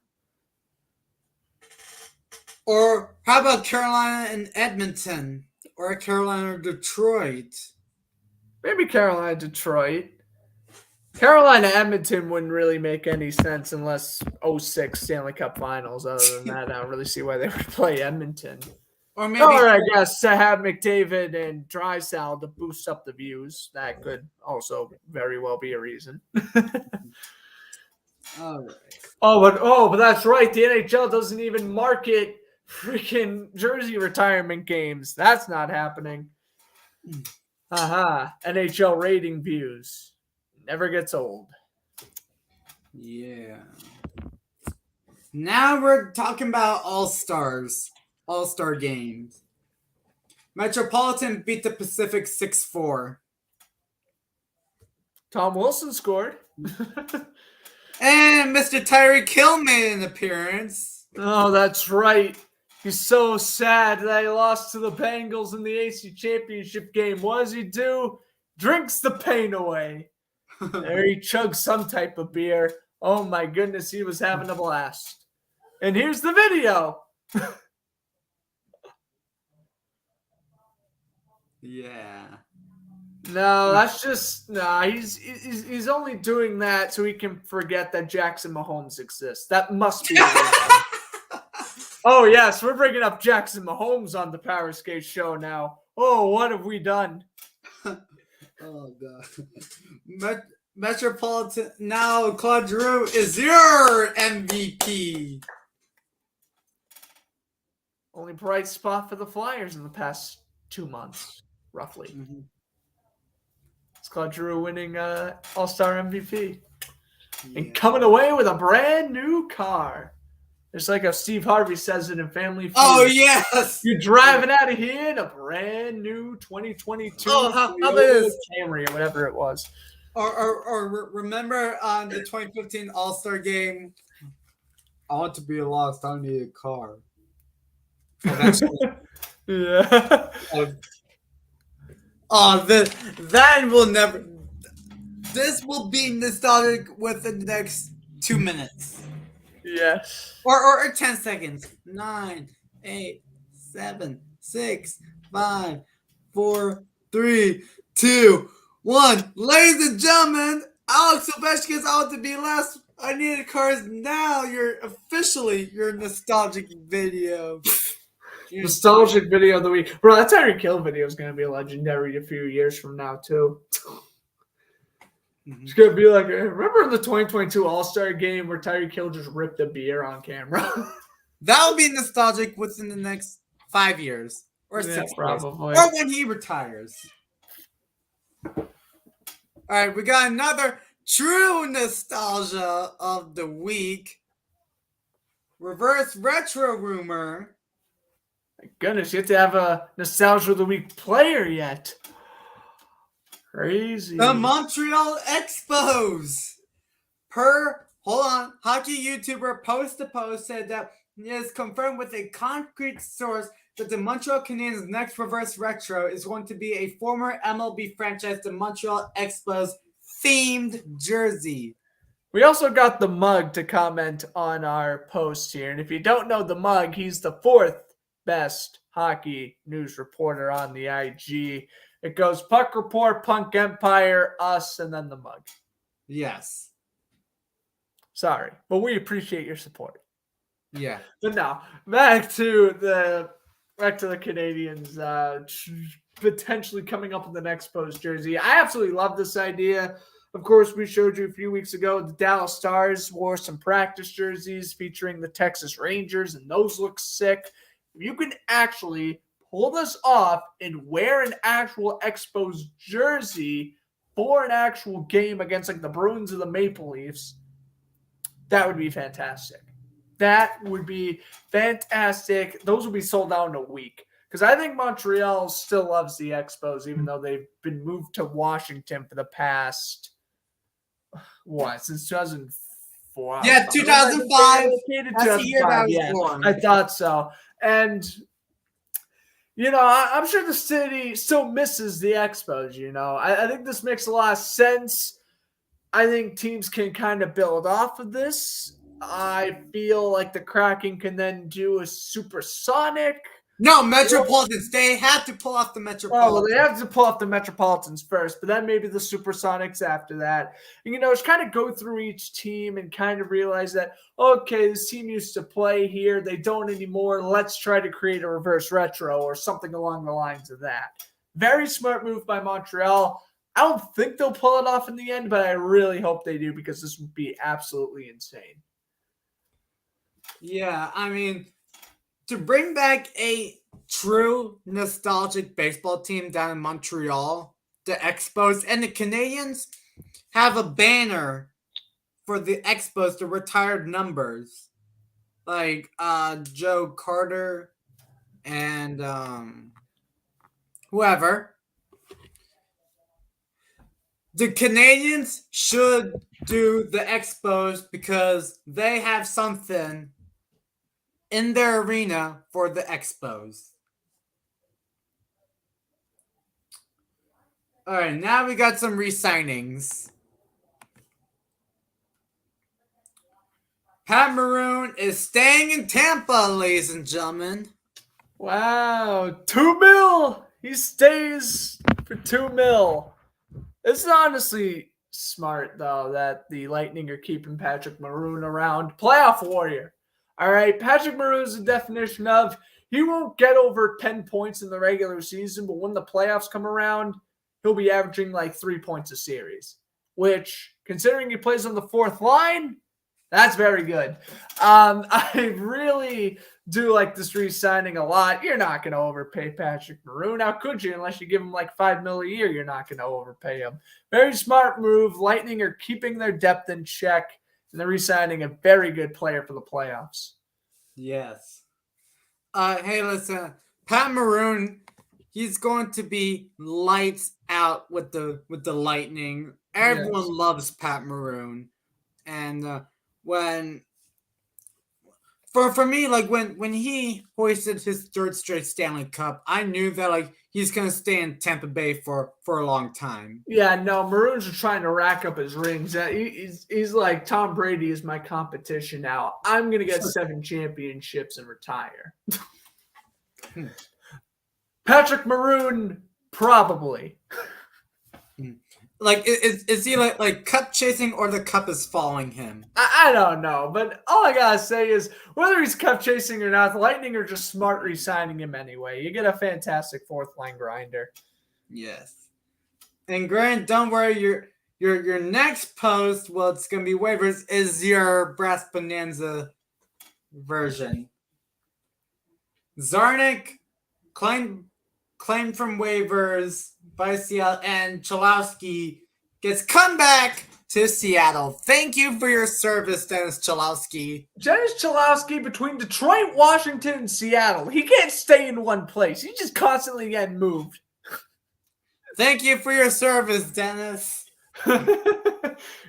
Or how about Carolina and Edmonton? Or Carolina or Detroit? Maybe Carolina, Detroit. Carolina, Edmonton wouldn't really make any sense unless '06 Stanley Cup Finals. Other than that, I don't really see why they would play Edmonton. Or maybe Or I guess to have McDavid and Drysdale to boost up the views. That could also very well be a reason. all right. But that's right. The NHL doesn't even market freaking jersey retirement games. That's not happening. NHL rating views. Never gets old. Yeah. Now we're talking about All-Stars. All-Star games. Metropolitan beat the Pacific 6-4. Tom Wilson scored. And Mr. Tyreek Hill made an appearance. Oh, that's right. He's so sad that he lost to the Bengals in the AC Championship game. What does he do? Drinks the pain away. There he chugs some type of beer. Oh my goodness, he was having a blast. And here's the video. Yeah. No, that's just he's only doing that so he can forget that Jackson Mahomes exists. That must be the reason. Oh yes, we're bringing up Jackson Mahomes on the Powerskate show now. Oh, what have we done? Oh god. Metropolitan now Claude Giroux is your MVP. Only bright spot for the Flyers in the past 2 months, roughly. Mm-hmm. It's Claude Giroux winning All-Star MVP. Yeah. And coming away with a brand new car. It's like how Steve Harvey says it in Family Feud. Oh yes. You're driving out of here in a brand new 2022 how about this? Camry or whatever it was. Or remember on the 2015 All-Star game, I want to be lost, I need a car. Yeah. That will never. This will be nostalgic within the next 2 minutes. Yes. Or 10 seconds. 9, 8, 7, 6, 5, 4, 3, 2, 1. Ladies and gentlemen, Alex Ovechkin's out to be last. I needed cars now. You're officially your nostalgic video. Nostalgic video of the week. Bro, that Tyreek Hill video is going to be legendary a few years from now, too. It's going to be like, remember in the 2022 All-Star game where Tyreek Hill just ripped a beer on camera? That'll be nostalgic within the next 5 years. Or 6 years. Probably. Or when he retires. All right, we got another true nostalgia of the week. Reverse retro rumor. My goodness, you have to have a nostalgia of the week player yet. Crazy. The Montreal Expos. Hockey YouTuber Post to Post said that it is confirmed with a concrete source that the Montreal Canadiens' next reverse retro is going to be a former MLB franchise, the Montreal Expos themed jersey. We also got the Mug to comment on our post here. And if you don't know the Mug, he's the 4th best hockey news reporter on the IG. It goes Puck Report, Punk Empire, us, and then the Mug. Yes. Sorry, but we appreciate your support. Yeah. But now, back to the Canadians potentially coming up with an Expos jersey. I absolutely love this idea. Of course, we showed you a few weeks ago the Dallas Stars wore some practice jerseys featuring the Texas Rangers, and those look sick. If you can actually pull this off and wear an actual Expos jersey for an actual game against like the Bruins or the Maple Leafs, that would be fantastic. That would be fantastic. Those would be sold out in a week. Because I think Montreal still loves the Expos, even though they've been moved to Washington for the past, since 2004? Yeah, 2005. That's the year that I was Yeah, born. I thought so. And, I'm sure the city still misses the Expos, I think this makes a lot of sense. I think teams can kind of build off of this. I feel like the Kraken can then do a supersonic. No, Metropolitans. They have to pull off the Oh, well, Metropolitans. they have to pull off the Metropolitans first, but then maybe the Supersonics after that. And, just kind of go through each team and kind of realize that, okay, this team used to play here. They don't anymore. Let's try to create a reverse retro or something along the lines of that. Very smart move by Montreal. I don't think they'll pull it off in the end, but I really hope they do because this would be absolutely insane. Yeah, I mean, to bring back a true nostalgic baseball team down in Montreal, the Expos and the Canadians have a banner for the Expos, the retired numbers, like Joe Carter and whoever. The Canadians should do the Expos because they have something in their arena for the Expos. All right, now we got some re-signings. Pat Maroon is staying in Tampa, ladies and gentlemen. Wow, $2 million. He stays for $2 million. It's honestly smart though that the Lightning are keeping Patrick Maroon around. Playoff warrior. All right, Patrick Maroon is the definition of he won't get over 10 points in the regular season, but when the playoffs come around, he'll be averaging like 3 points a series, which, considering he plays on the fourth line, that's very good. I really do like this re-signing a lot. You're not going to overpay Patrick Maroon. How could you? Unless you give him like $5 million a year, you're not going to overpay him. Very smart move. Lightning are keeping their depth in check, and they're re-signing a very good player for the playoffs. Yes. Hey, listen, Pat Maroon, he's going to be lights out with the Lightning. Everyone loves Pat Maroon, and when for me, like when he hoisted his third straight Stanley Cup, I knew that like he's gonna stay in Tampa Bay for a long time. Yeah, no, Maroon's trying to rack up his rings. He's like, Tom Brady is my competition now. I'm going to get 7 championships and retire. Patrick Maroon, probably. Like, is he like cup chasing or the cup is following him? I don't know, but all I gotta say is whether he's cup chasing or not, the Lightning are just smart re-signing him anyway. You get a fantastic fourth line grinder. Yes. And Grant, don't worry, your next post, well, it's gonna be waivers, is your Brass Bonanza version. Zarnik claimed from waivers by Seattle, and Cholowski gets come back to Seattle. Thank you for your service, Dennis Cholowski. Dennis Cholowski between Detroit, Washington, and Seattle. He can't stay in one place. He's just constantly getting moved. Thank you for your service, Dennis.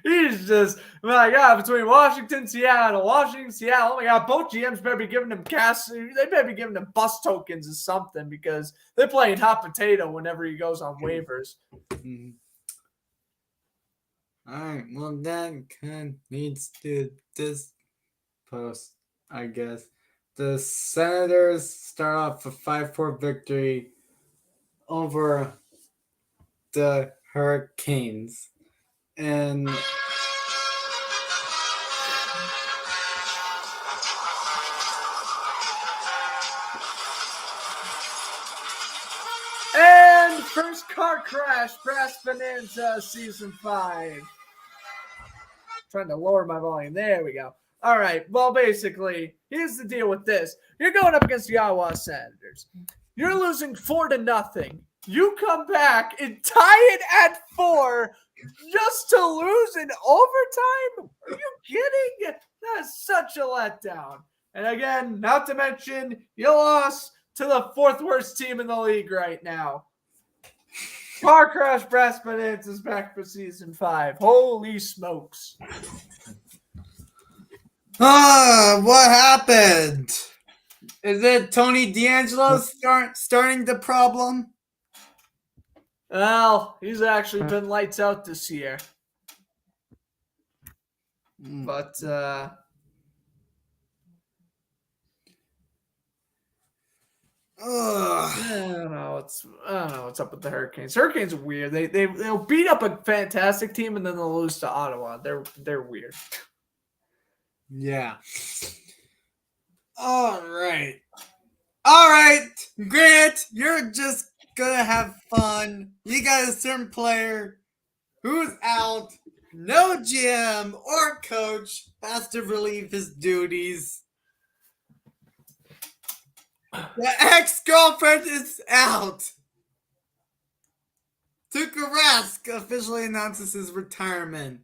He's just, my God, between Washington, Seattle. Oh my God, both GMs better be giving him cash. They better be giving him bus tokens or something because they're playing hot potato whenever he goes on waivers. Mm-hmm. All right, well, that kind of leads to this post, I guess. The Senators start off a 5-4 victory over the Hurricanes. And first car crash, Brass Bonanza Season 5. Trying to lower my volume. There we go. All right. Well, basically, here's the deal with this. You're going up against the Ottawa Senators. You're losing 4-0. You come back and tie it at 4 just to lose in overtime? Are you kidding? That's such a letdown. And again, not to mention, you lost to the 4th worst team in the league right now. Car Crash Brass Bonanza is back for Season 5. Holy smokes. what happened? Is it Tony D'Angelo starting the problem? Well, he's actually been lights out this year. But Ugh. I don't know what's up with the Hurricanes. Hurricanes are weird. They'll beat up a fantastic team and then they'll lose to Ottawa. They're weird. Yeah. All right. All right, Grant, you're just gonna have fun. You got a certain player who's out. No GM or coach has to relieve his duties. The ex-girlfriend is out. Tuukka Rask officially announces his retirement.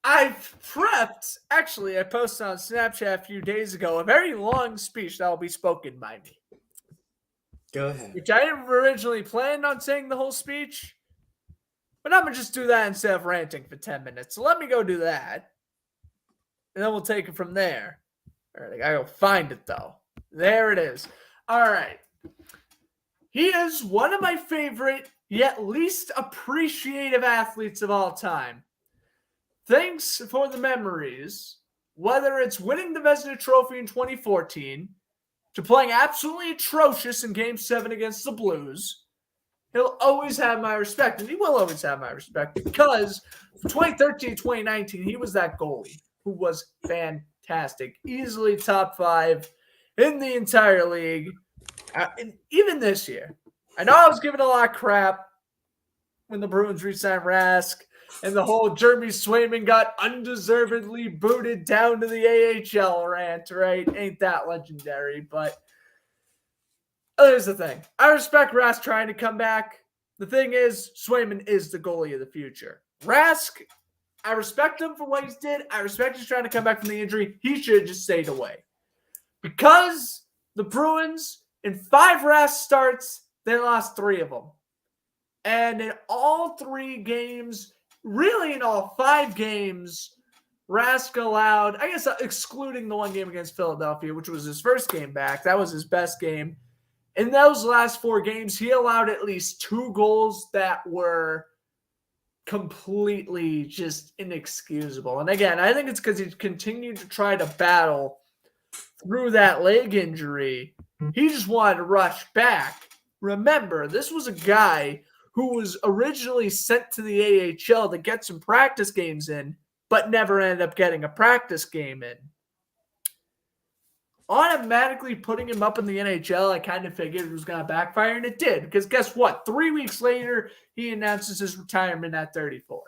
I've prepped, actually, I posted on Snapchat a few days ago a very long speech that will be spoken by me. Go ahead. Which I didn't originally plan on saying the whole speech, but I'm going to just do that instead of ranting for 10 minutes. So let me go do that, and then we'll take it from there. All right, I got to go find it, though. There it is. All right. He is one of my favorite, yet least appreciative athletes of all time. Thanks for the memories, whether it's winning the Vezina Trophy in 2014 to playing absolutely atrocious in Game 7 against the Blues. He'll always have my respect, and he will always have my respect because from 2013 to 2019, he was that goalie who was fantastic. Easily top 5 in the entire league. And even this year. I know I was giving a lot of crap when the Bruins re-signed Rask and the whole Jeremy Swayman got undeservedly booted down to the AHL rant, right? Ain't that legendary? But here's the thing. I respect Rask trying to come back. The thing is, Swayman is the goalie of the future. Rask, I respect him for what he did. I respect he's trying to come back from the injury. He should have just stayed away. Because the Bruins, in 5 Rask starts, they lost 3 of them. And in all 3 games, really in all 5 games, Rask allowed, I guess excluding the one game against Philadelphia, which was his first game back. That was his best game. In those last 4 games, he allowed at least 2 goals that were completely just inexcusable. And again, I think it's because he continued to try to battle through that leg injury. He just wanted to rush back. Remember, this was a guy who was originally sent to the AHL to get some practice games in, but never ended up getting a practice game in. Automatically putting him up in the NHL, I kind of figured it was going to backfire, and it did. Because guess what? 3 weeks later, he announces his retirement at 34.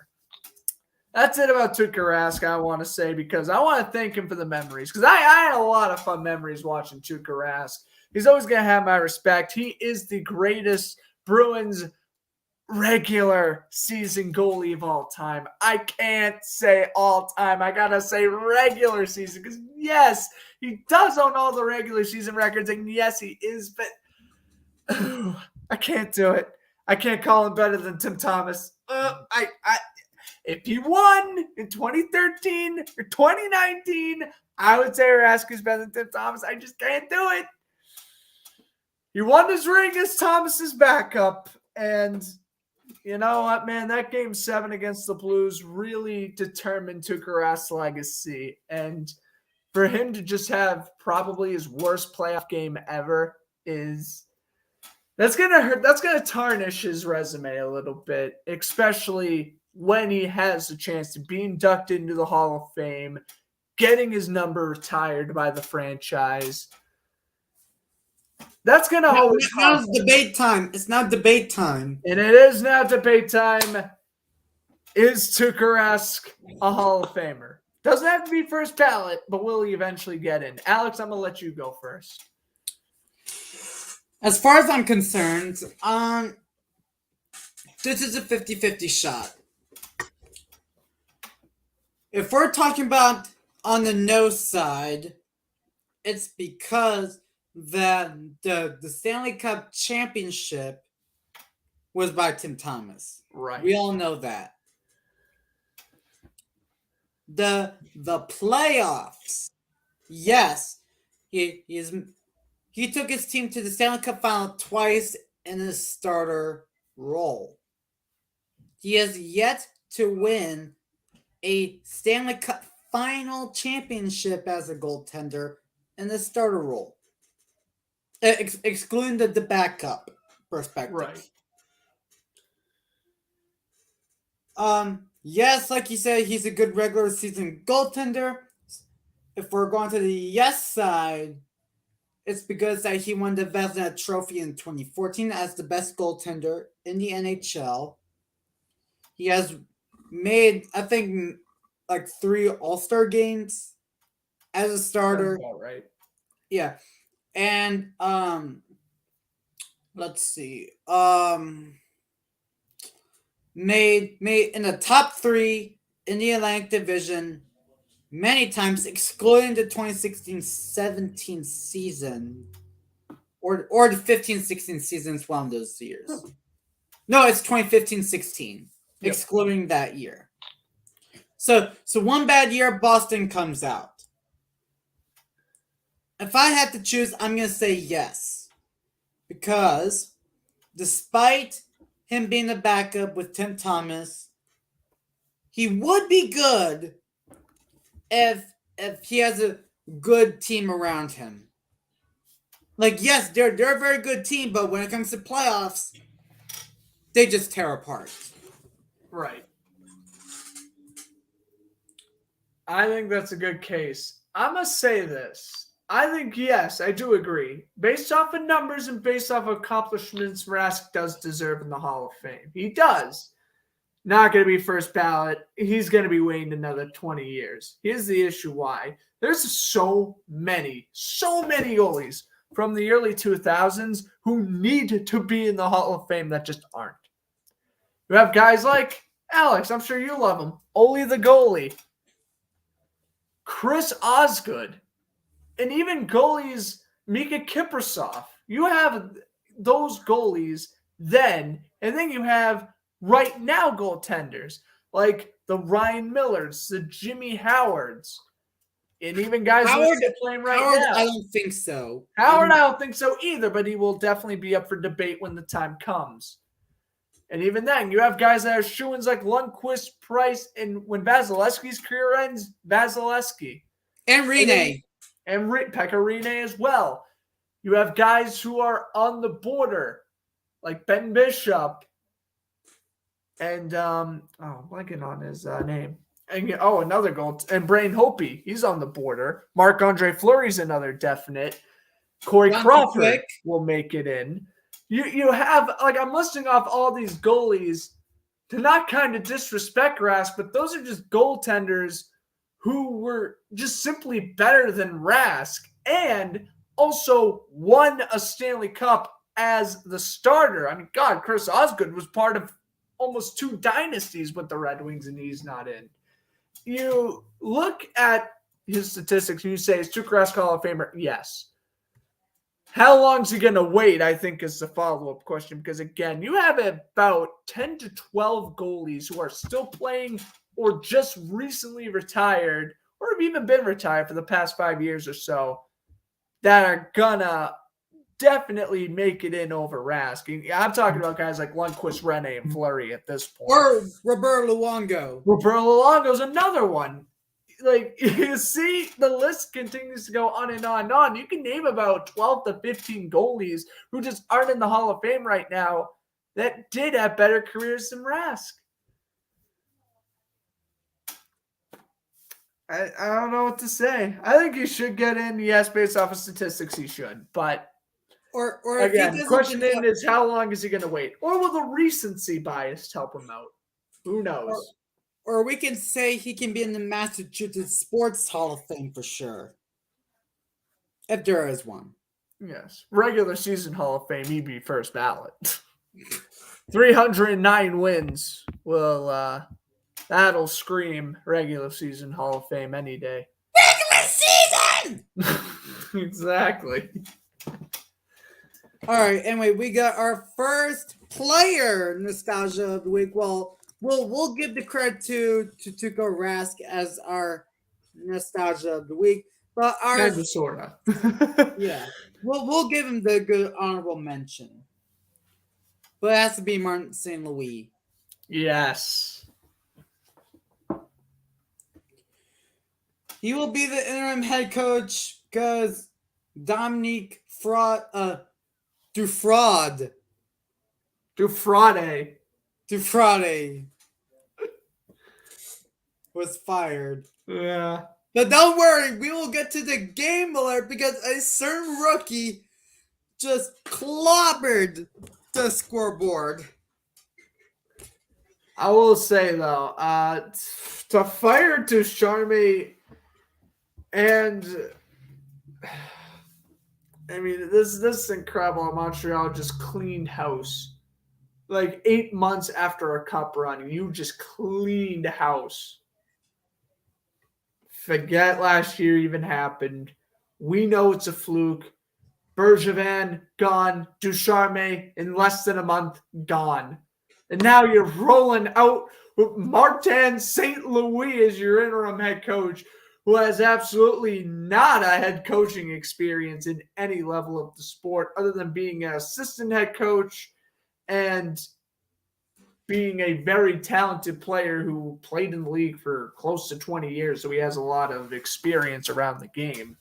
That's it about Tuukka Rask, I want to say, because I want to thank him for the memories. Because I had a lot of fun memories watching Tuukka Rask. He's always going to have my respect. He is the greatest Bruins regular season goalie of all time. I can't say all time. I got to say regular season because, yes, he does own all the regular season records, and yes, he is, but I can't do it. I can't call him better than Tim Thomas. If he won in 2013 or 2019, I would say Rask is better than Tim Thomas. I just can't do it. He won his ring as Thomas's backup, and you know what, man? That Game 7 against the Blues really determined Tuukka Rask's legacy, and for him to just have probably his worst playoff game ever that's gonna hurt. That's gonna tarnish his resume a little bit, especially when he has the chance to be inducted into the Hall of Fame, getting his number retired by the franchise. That's going to always Now it's debate time. It's not debate time. And it is now debate time. Is Tuukka Rask a Hall of Famer? Doesn't have to be first ballot, but will he eventually get in? Alex, I'm going to let you go first. As far as I'm concerned, this is a 50-50 shot. If we're talking about on the no side, it's because the Stanley Cup championship was by Tim Thomas. Right. We all know that. The playoffs, yes, he took his team to the Stanley Cup final twice in a starter role. He has yet to win a Stanley Cup final championship as a goaltender in the starter role, excluding the backup perspective. Right. Yes, like you said, he's a good regular season goaltender. If we're going to the yes side, it's because that he won the Vezina Trophy in 2014 as the best goaltender in the NHL. He has made, I think, like 3 All-Star games as a starter. Sounds about right. Yeah. And let's see. Made in the top 3 in the Atlantic Division many times, excluding the 2016-17 season. Or the 15-16 seasons, one of those years. No, it's 2015-16, Yep. excluding that year. So one bad year, Boston comes out. If I had to choose, I'm going to say yes. Because despite him being the backup with Tim Thomas, he would be good if he has a good team around him. Like, yes, they're a very good team, but when it comes to playoffs, they just tear apart. Right. I think that's a good case. I must say this. I think, yes, I do agree. Based off of numbers and based off of accomplishments, Rask does deserve in the Hall of Fame. He does. Not going to be first ballot. He's going to be waiting another 20 years. Here's the issue why. There's so many goalies from the early 2000s who need to be in the Hall of Fame that just aren't. You have guys like Alex, I'm sure you love him, Ole the goalie, Chris Osgood, and even goalies Mika Kiprasov. You have those goalies then, and then you have right now goaltenders like the Ryan Millers, the Jimmy Howards, and even guys who are still playing right now. I don't think so. Howard, I don't think so either, but he will definitely be up for debate when the time comes. And even then, you have guys that are shoo-ins like Lundqvist, Price, and when Vasilevsky's career ends, Vasilevsky. And Rene. And Pekka Rinne as well. You have guys who are on the border, like Ben Bishop, and blanking on his name. And another goal. And Brain Hopi, he's on the border. Marc-Andre Fleury's another definite. Corey Crawford will make it in. You have, like, I'm listing off all these goalies to not kind of disrespect Rask, but those are just goaltenders who were just simply better than Rask and also won a Stanley Cup as the starter. I mean, God, Chris Osgood was part of almost 2 dynasties with the Red Wings, and he's not in. You look at his statistics and you say, is Tuukka Rask Hall of Famer? Yes. How long is he going to wait, I think, is the follow-up question. Because, again, you have about 10 to 12 goalies who are still playing or just recently retired or have even been retired for the past 5 years or so that are going to definitely make it in over Rask. I'm talking about guys like Lundqvist, Rene, and Fleury at this point. Or Roberto Luongo. Roberto Luongo's another one. Like, you see, the list continues to go on and on and on. You can name about 12 to 15 goalies who just aren't in the Hall of Fame right now that did have better careers than Rask. I don't know what to say. I think he should get in. Yes, based off of statistics, he should. But or again, the question is, how long is he going to wait? Or will the recency bias help him out? Who knows? Or we can say he can be in the Massachusetts Sports Hall of Fame for sure. If there is one. Yes. Regular season Hall of Fame, he'd be first ballot. 309 wins will that'll scream regular season Hall of Fame any day. Regular season! Exactly. All right, anyway, we got our first player nostalgia of the week. Well, we'll give the credit to Tuukka Rask as our nostalgia of the week, but our sorta. yeah, we'll give him the good honorable mention, but it has to be Martin St. Louis. Yes. He will be the interim head coach because Dominique Dufraude was fired. Yeah. But don't worry, we will get to the game alert because a certain rookie just clobbered the scoreboard. I will say though, to fire Ducharme, and I mean this is incredible. Montreal just cleaned house. Like 8 months after a cup run, you just cleaned house. Forget last year even happened. We know it's a fluke. Bergevin gone. Ducharme in less than a month gone. And now you're rolling out with Martin St. Louis as your interim head coach, who has absolutely not a head coaching experience in any level of the sport other than being an assistant head coach and being a very talented player who played in the league for close to 20 years. So he has a lot of experience around the game.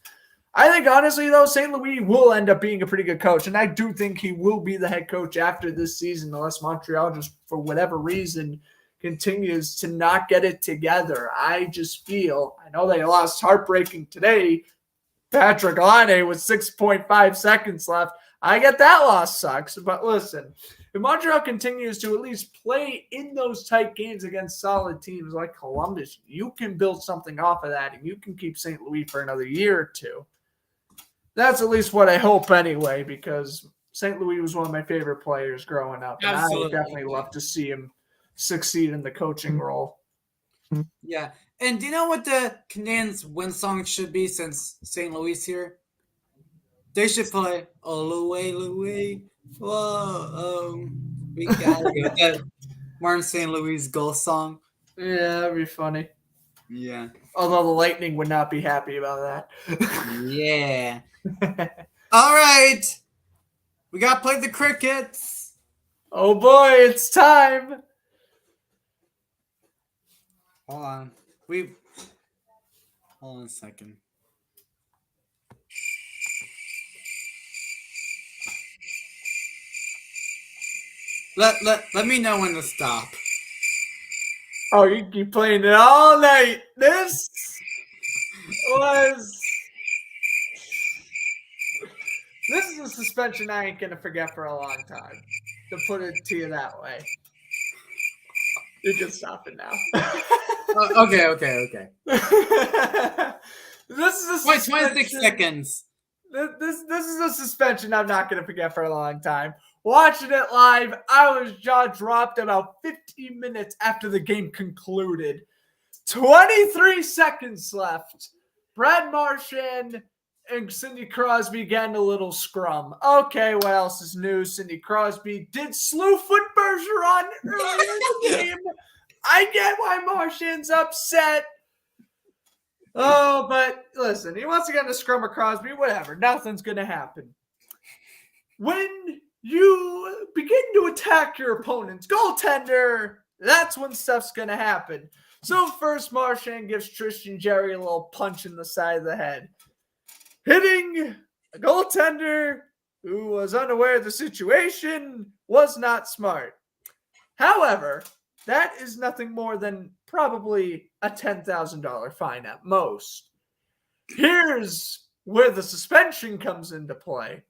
I think, honestly, though, St. Louis will end up being a pretty good coach. And I do think he will be the head coach after this season, unless Montreal just, for whatever reason, continues to not get it together. I just feel, I know they lost heartbreaking today. Patrick Laine with 6.5 seconds left. I get that loss sucks. But listen, if Montreal continues to at least play in those tight games against solid teams like Columbus, you can build something off of that, and you can keep St. Louis for another year or two. That's at least what I hope anyway, because St. Louis was one of my favorite players growing up. And I would definitely love to see him succeed in the coaching role. Yeah. And do you know what the Canadiens' win song should be since St. Louis here? They should play All the Way, Louis. Whoa. We gotta get that Martin St. Louis goal song. Yeah, that'd be funny. Yeah. Although the Lightning would not be happy about Yeah. that. All right. We got to play the Crickets. Oh boy, it's time. Hold on. Hold on a second. Let me know when to stop. Oh, you keep playing it all night. This is a suspension I ain't gonna forget for a long time. To put it to you that way. You can stop it now. Okay. This is a Wait, suspension. 26 seconds. This is a suspension I'm not gonna forget for a long time. Watching it live, I was jaw dropped about 15 minutes after the game concluded. 23 seconds left. Brad Marchand and Sidney Crosby getting a little scrum. Okay, what else is new? Sidney Crosby did slew foot Bergeron earlier in the game. I get why Marchand's upset. Oh, but listen, he wants to get in a scrum with Crosby, whatever. Nothing's going to happen. When you begin to attack your opponent's goaltender, that's when stuff's going to happen. So first, Marchand gives Tristan Jarry a little punch in the side of the head. Hitting a goaltender who was unaware of the situation was not smart. However, that is nothing more than probably a $10,000 fine at most. Here's where the suspension comes into play.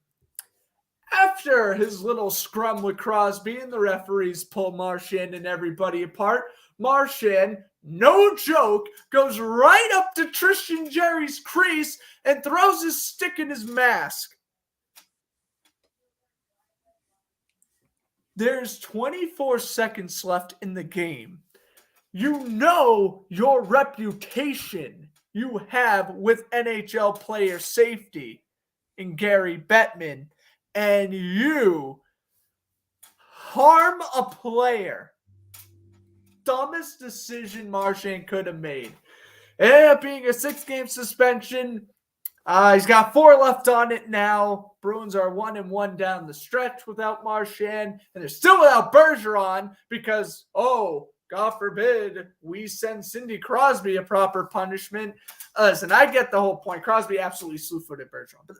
After his little scrum with Crosby and the referees pull Marchand and everybody apart, Marchand, no joke, goes right up to Tristan Jarry's crease and throws his stick in his mask. There's 24 seconds left in the game. You know your reputation you have with NHL player safety in Gary Bettman, and you harm a player. Dumbest decision Marchand could have made. It ended up being a 6-game suspension. He's got 4 left on it now. Bruins are 1-1 down the stretch without Marchand, and they're still without Bergeron because, God forbid we send Cindy Crosby a proper punishment. Listen, I get the whole point. Crosby absolutely slew-footed Bergeron, but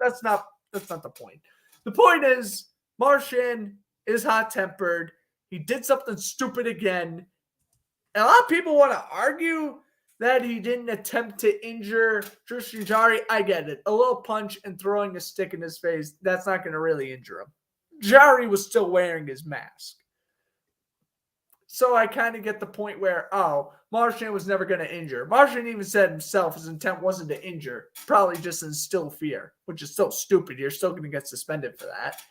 that's not the point. The point is Marchand is hot-tempered. He did something stupid again. And a lot of people want to argue that he didn't attempt to injure Tristan Jarry. I get it. A little punch and throwing a stick in his face, that's not going to really injure him. Jarry was still wearing his mask. So I kind of get the point where, Marchand was never going to injure. Marchand even said himself his intent wasn't to injure, probably just instill fear, which is so stupid. You're still going to get suspended for that.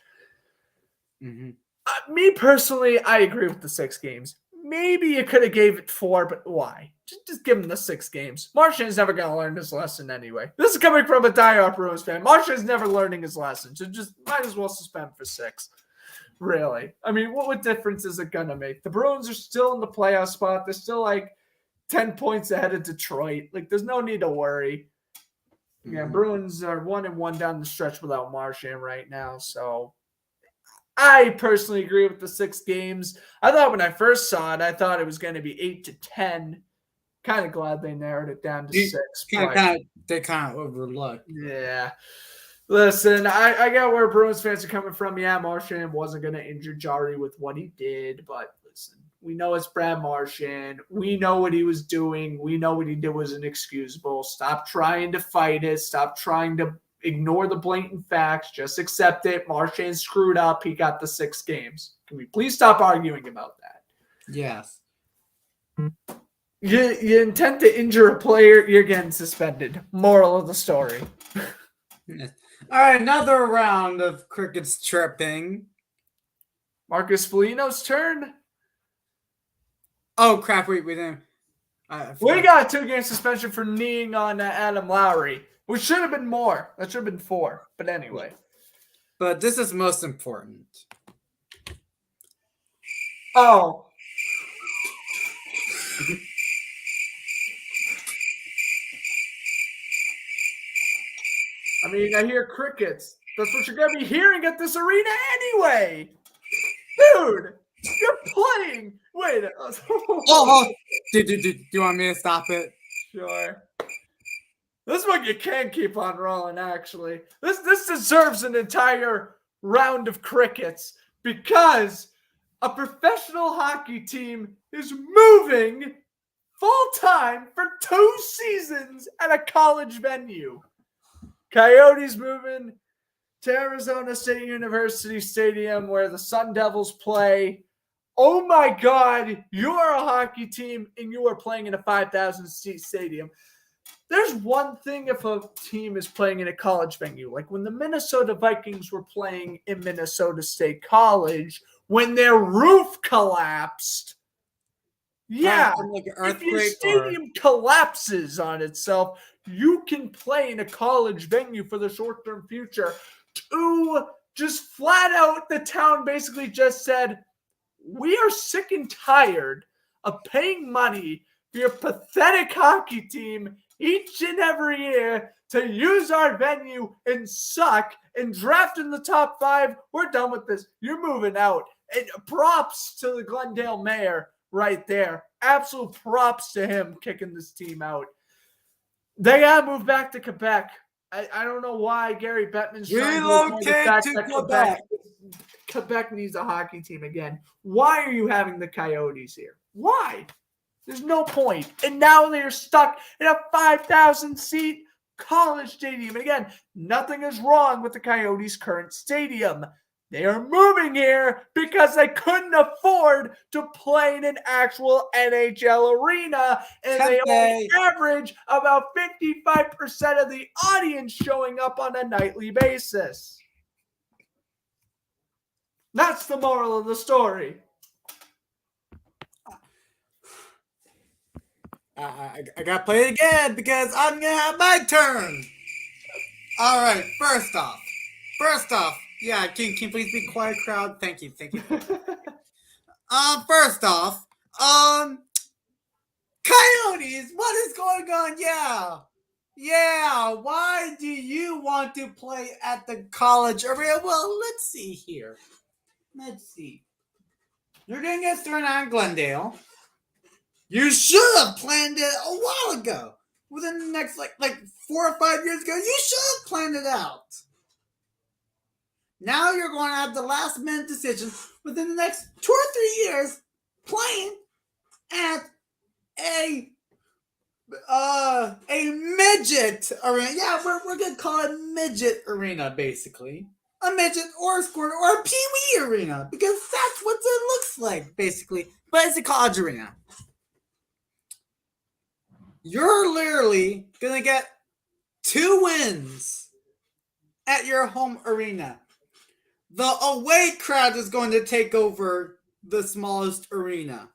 Mm-hmm. Me personally, I agree with the 6 games. Maybe you could have gave it 4, but why? Just give him the 6 games. Marchand's never going to learn his lesson anyway. This is coming from a diehard Bruins fan. Marchand's never learning his lesson, so just might as well suspend for 6. Really. I mean, what difference is it going to make? The Bruins are still in the playoff spot. They're still like 10 points ahead of Detroit. Like, there's no need to worry. Yeah, Bruins are 1-1 down the stretch without Marchand right now, so I personally agree with the 6 games. I thought when I first saw it, I thought it was going to be 8-10. Kind of glad they narrowed it down to 6. They kind of overlooked. Yeah. Listen, I got where Bruins fans are coming from. Yeah, Marchand wasn't going to injure Jarry with what he did, but listen, we know it's Brad Marchand. We know what he was doing. We know what he did was inexcusable. Stop trying to fight it. Stop trying to ignore the blatant facts. Just accept it. Marchand screwed up. He got the 6 games. Can we please stop arguing about that? Yes. You intend to injure a player, you're getting suspended. Moral of the story. All right, another round of crickets chirping. Marcus Foligno's turn. Oh, crap. We didn't. We got a 2-game suspension for kneeing on Adam Lowry, which should have been more. That should have been 4. But anyway. But this is most important. Oh. I mean, I hear crickets. That's what you're going to be hearing at this arena anyway. Dude, you're playing. Wait. Do you want me to stop it? Sure. This is what you can keep on rolling, actually. This deserves an entire round of crickets because a professional hockey team is moving full-time for 2 seasons at a college venue. Coyotes moving to Arizona State University Stadium where the Sun Devils play. Oh my God, you are a hockey team and you are playing in a 5,000-seat stadium. There's one thing if a team is playing in a college venue, like when the Minnesota Vikings were playing in Minnesota State College, when their roof collapsed. Yeah, like an if your earthquake stadium collapses on itself, you can play in a college venue for the short-term future. Just flat out, the town basically just said, we are sick and tired of paying money for your pathetic hockey team each and every year to use our venue and suck and draft in the top 5. We're done with this. You're moving out. And props to the Glendale mayor right there. Absolute props to him kicking this team out. They got to move back to Quebec. I don't know why Gary Bettman's trying to relocate to Quebec. Quebec needs a hockey team again. Why are you having the Coyotes here? Why? There's no point. And now they're stuck in a 5,000-seat college stadium. And again, nothing is wrong with the Coyotes' current stadium. They are moving here because they couldn't afford to play in an actual NHL arena. And they only average about 55% of the audience showing up on a nightly basis. That's the moral of the story. I gotta play it again because I'm gonna have my turn. All right, first off, yeah, can you please be quiet, crowd? Thank you. First off, Coyotes, what is going on? Yeah. Why do you want to play at the college arena? Well, let's see here. Let's see. You're going to get thrown out in Glendale. You should have planned it a while ago. Within the next, like 4 or 5 years ago, you should have planned it out. Now you're going to have the last minute decision within the next 2 or 3 years playing at a midget arena. Yeah, we're going to call it midget arena, basically. A midget or a squirt or a pee-wee arena, because that's what it looks like, basically. But it's a college arena. You're literally going to get 2 wins at your home arena. The away crowd is going to take over the smallest arena.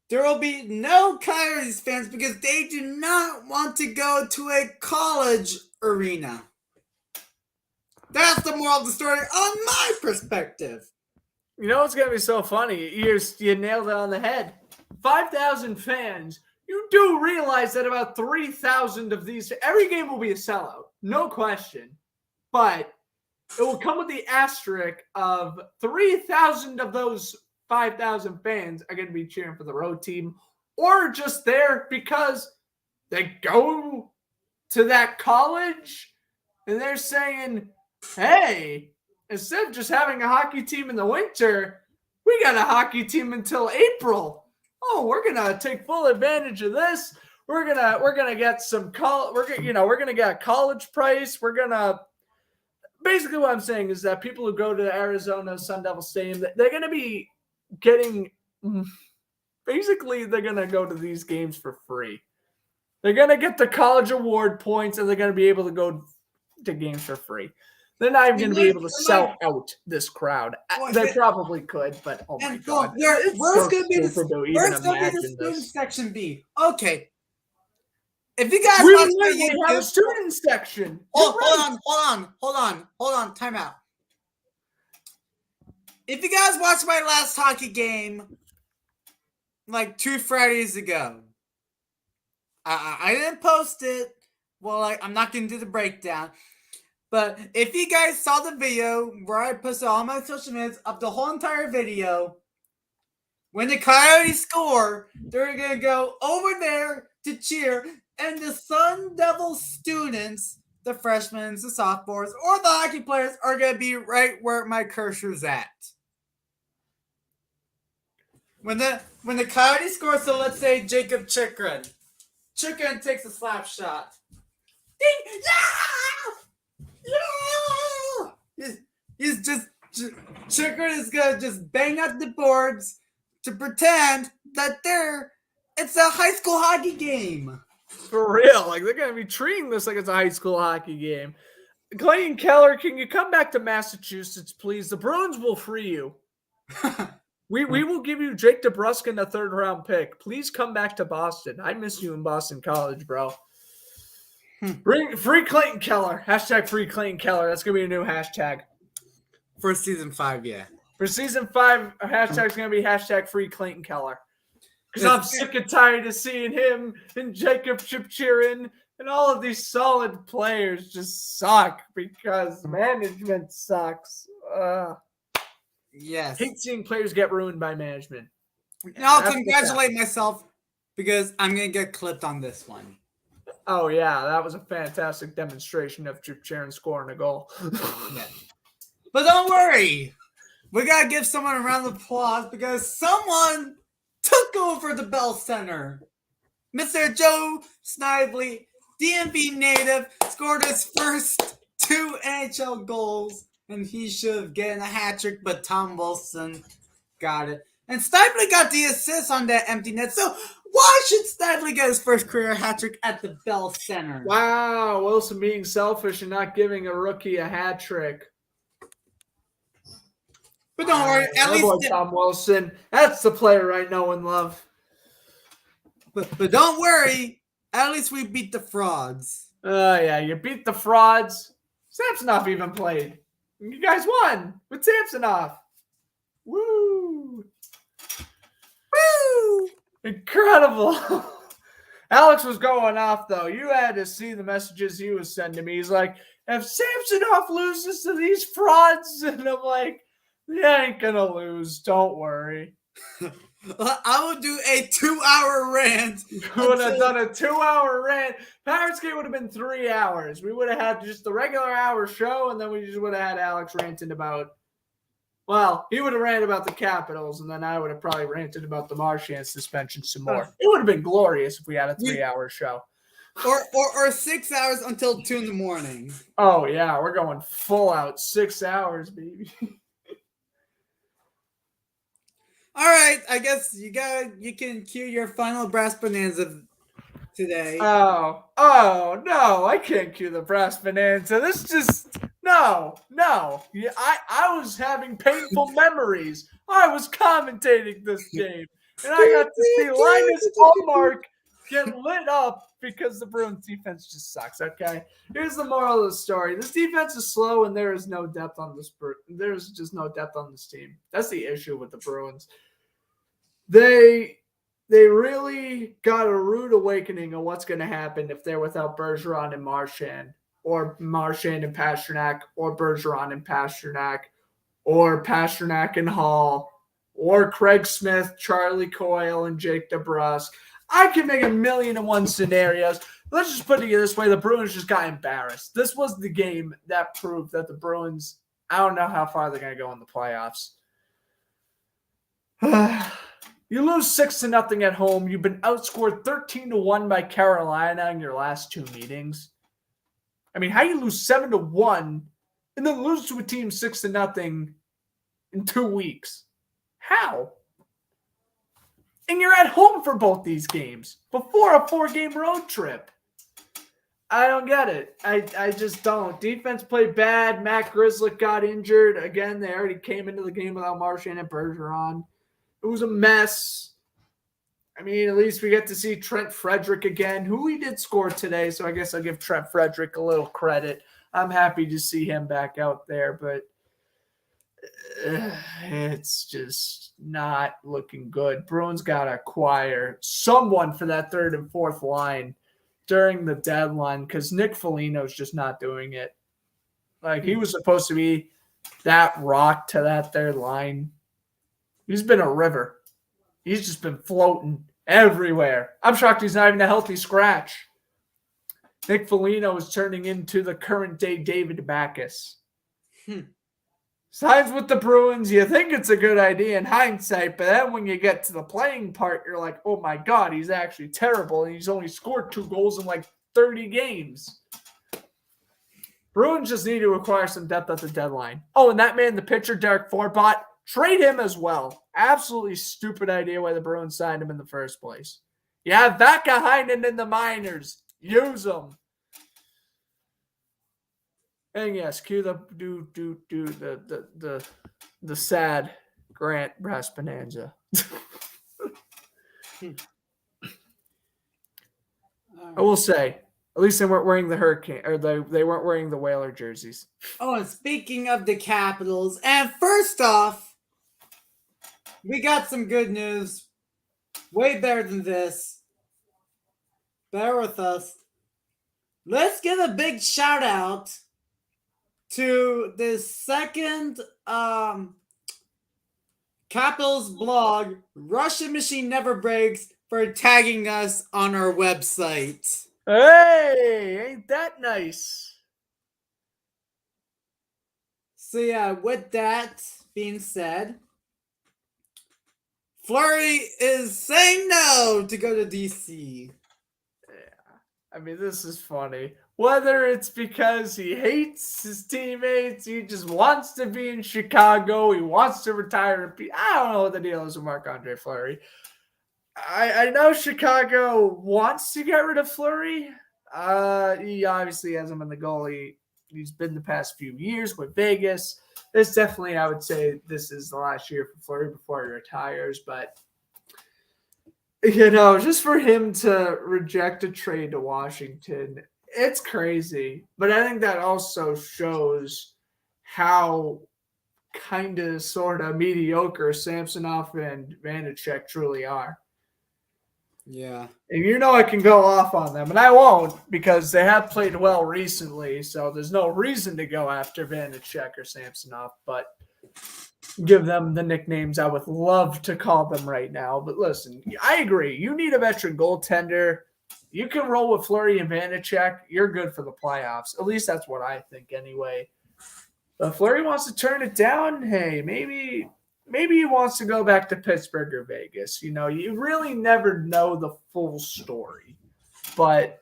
There will be no Coyotes fans because they do not want to go to a college arena. That's the moral of the story on my perspective. You know what's going to be so funny? You nailed it on the head. 5,000 fans. You do realize that about 3,000 of these, every game will be a sellout. No question. But it will come with the asterisk of 3,000 of those 5,000 fans are going to be cheering for the road team or just there because they go to that college and they're saying, hey, instead of just having a hockey team in the winter, we got a hockey team until April. Oh, we're gonna take full advantage of this. We're gonna get some we're gonna get college price. We're gonna basically what I'm saying is that people who go to Arizona Sun Devil Stadium, they're gonna be getting basically they're gonna go to these games for free. They're gonna get the college award points and they're gonna be able to go to games for free. They're not even going to be able to sell out this crowd. They probably could, but oh my god! Where's going to be the student section be? Okay, if you guys we have a student section. Hold on. Time out. If you guys watched my last hockey game, like 2 Fridays ago, I didn't post it. Well, I'm not going to do the breakdown. But if you guys saw the video where I posted all my social medias of the whole entire video, when the Coyotes score, they're going to go over there to cheer, and the Sun Devil students, the freshmen, the sophomores, or the hockey players are going to be right where my cursor's at. When the Coyotes score, so let's say Jacob Chikrin takes a slap shot. Ding! Yeah! Yeah! He's just Chikrin is gonna just bang up the boards to pretend that it's a high school hockey game. For real, like they're gonna be treating this like it's a high school hockey game. Clayton Keller, can you come back to Massachusetts, please? The Bruins will free you. We will give you Jake DeBrusk in a 3rd round pick. Please come back to Boston. I miss you in Boston College, bro. Bring free Clayton Keller. # free Clayton Keller. That's going to be a new hashtag. For season 5, yeah. For season 5, a hashtag's going to be # free Clayton Keller. Because I'm sick and tired of seeing him and Jacob Chipchirin and all of these solid players just suck because management sucks. Yes. Hate seeing players get ruined by management. And I'll congratulate myself because I'm going to get clipped on this one. Oh, yeah, that was a fantastic demonstration of Chipchirin scoring a goal. Yeah. But don't worry. We got to give someone a round of applause because someone took over the Bell Center. Mr. Joe Snively, DMV native, scored his first 2 NHL goals, and he should have gotten a hat trick, but Tom Wilson got it. And Snively got the assist on that empty net, so why should Snively get his first career hat trick at the Bell Center? Wow, Wilson being selfish and not giving a rookie a hat trick. But don't worry, at least Tom Wilson. That's the player I know and love. But don't worry, at least we beat the frauds. Yeah, you beat the frauds. Samsonov even played. You guys won with Samsonov. Woo! Woo! Incredible. Alex was going off, though. You had to see the messages he was sending me. He's like, if Samsonov loses to these frauds, and I'm like, You ain't gonna lose. Don't worry. I will do a 2-hour rant. You would have done a 2-hour rant. Powerskate would have been 3 hours. We would have had just the regular hour show, and then we just would have had Alex ranting about. Well, he would have ranted about the Capitals, and then I would have probably ranted about the Marchand suspension some more. It would have been glorious if we had a 3-hour show. Or 6 hours until 2 in the morning. Oh, yeah, we're going full out 6 hours, baby. All right, I guess you can cue your final brass bonanza today. Oh, no, I can't cue the brass bonanza. This just, no. Yeah, I was having painful memories. I was commentating this game, and I got to see Linus Ullmark get lit up because the Bruins defense just sucks, okay? Here's the moral of the story. This defense is slow, and there is no depth on this. There's just no depth on this team. That's the issue with the Bruins. They really got a rude awakening of what's going to happen if they're without Bergeron and Marchand, or Marchand and Pastrnak, or Bergeron and Pastrnak, or Pastrnak and Hall, or Craig Smith, Charlie Coyle, and Jake DeBrusk. I can make 1,000,001 scenarios. Let's just put it this way. The Bruins just got embarrassed. This was the game that proved that the Bruins, I don't know how far they're going to go in the playoffs. You lose 6-0 at home. You've been outscored 13-1 by Carolina in your last 2 meetings. I mean, how do you lose 7-1 and then lose to a team 6-0 in 2 weeks? How? And you're at home for both these games before a 4-game road trip. I don't get it. I just don't. Defense played bad. Matt Grzelcyk got injured. Again, they already came into the game without Marchand and Bergeron. It was a mess. I mean, at least we get to see Trent Frederick again, who he did score today, so I guess I'll give Trent Frederick a little credit. I'm happy to see him back out there, but it's just not looking good. Bruins got to acquire someone for that 3rd and 4th line during the deadline because Nick Foligno's just not doing it. Like, he was supposed to be that rock to that 3rd line. He's been a river. He's just been floating everywhere. I'm shocked he's not even a healthy scratch. Nick Foligno is turning into the current-day David Backes. Signs with the Bruins, you think it's a good idea in hindsight, but then when you get to the playing part, you're like, oh my God, he's actually terrible, and he's only scored 2 goals in like 30 games. Bruins just need to acquire some depth at the deadline. Oh, and that man, the pitcher, Derek Forbot, trade him as well. Absolutely stupid idea why the Bruins signed him in the first place. You have Vakahainen in the minors. Use them. And yes, cue the the sad Grant brass bonanza. I will say, at least they weren't wearing the Hurricane, or they weren't wearing the Whaler jerseys. Oh, and speaking of the Capitals, and first off, we got some good news. Way better than this. Bear with us. Let's give a big shout out to the second Capitals blog, Russian Machine Never Breaks, for tagging us on our website. Hey, ain't that nice? So yeah, with that being said, Fleury is saying no to go to DC. I mean, this is funny. Whether it's because he hates his teammates, he just wants to be in Chicago, he wants to retire. I don't know what the deal is with Marc-Andre Fleury. I know Chicago wants to get rid of Fleury. He obviously has him in the goalie. He's been the past few years with Vegas. It's definitely, I would say, this is the last year for Fleury before he retires. But, you know, just for him to reject a trade to Washington, it's crazy. But I think that also shows how kind of sort of mediocre Samsonov and Vanacek truly are. Yeah. And you know I can go off on them, and I won't because they have played well recently, so there's no reason to go after Vanacek or Samsonov. But give them the nicknames I would love to call them right now. But listen, I agree. You need a veteran goaltender. You can roll with Fleury and Vanacek. You're good for the playoffs. At least that's what I think anyway. But if Fleury wants to turn it down, hey, maybe he wants to go back to Pittsburgh or Vegas. You really never know the full story. But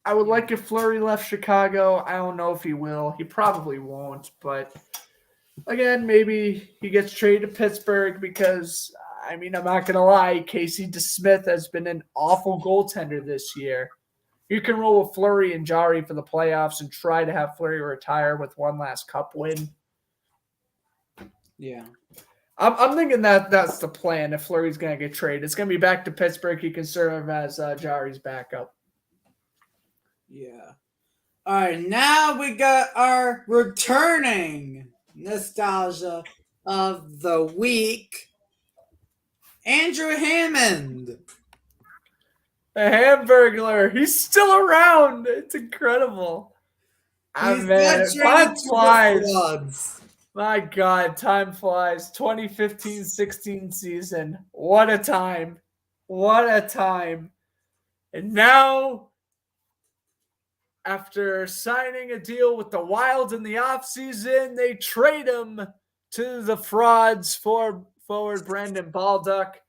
I would like if Fleury left Chicago. I don't know if he will. He probably won't. But again, maybe he gets traded to Pittsburgh because, I'm not going to lie, Casey DeSmith has been an awful goaltender this year. You can roll with Fleury and Jari for the playoffs and try to have Fleury retire with one last cup win. Yeah. I'm thinking that's the plan if Fleury's going to get traded. It's going to be back to Pittsburgh. He can serve as Jari's backup. Yeah. All right, now we got our returning nostalgia of the week, Andrew Hammond. The Hamburglar. He's still around. It's incredible. He's Man, not time traded to the flies. Floods. My God, time flies. 2015-16 season. What a time. What a time. And now, after signing a deal with the Wild in the offseason, they trade him to the Frauds for forward Brandon Baldock.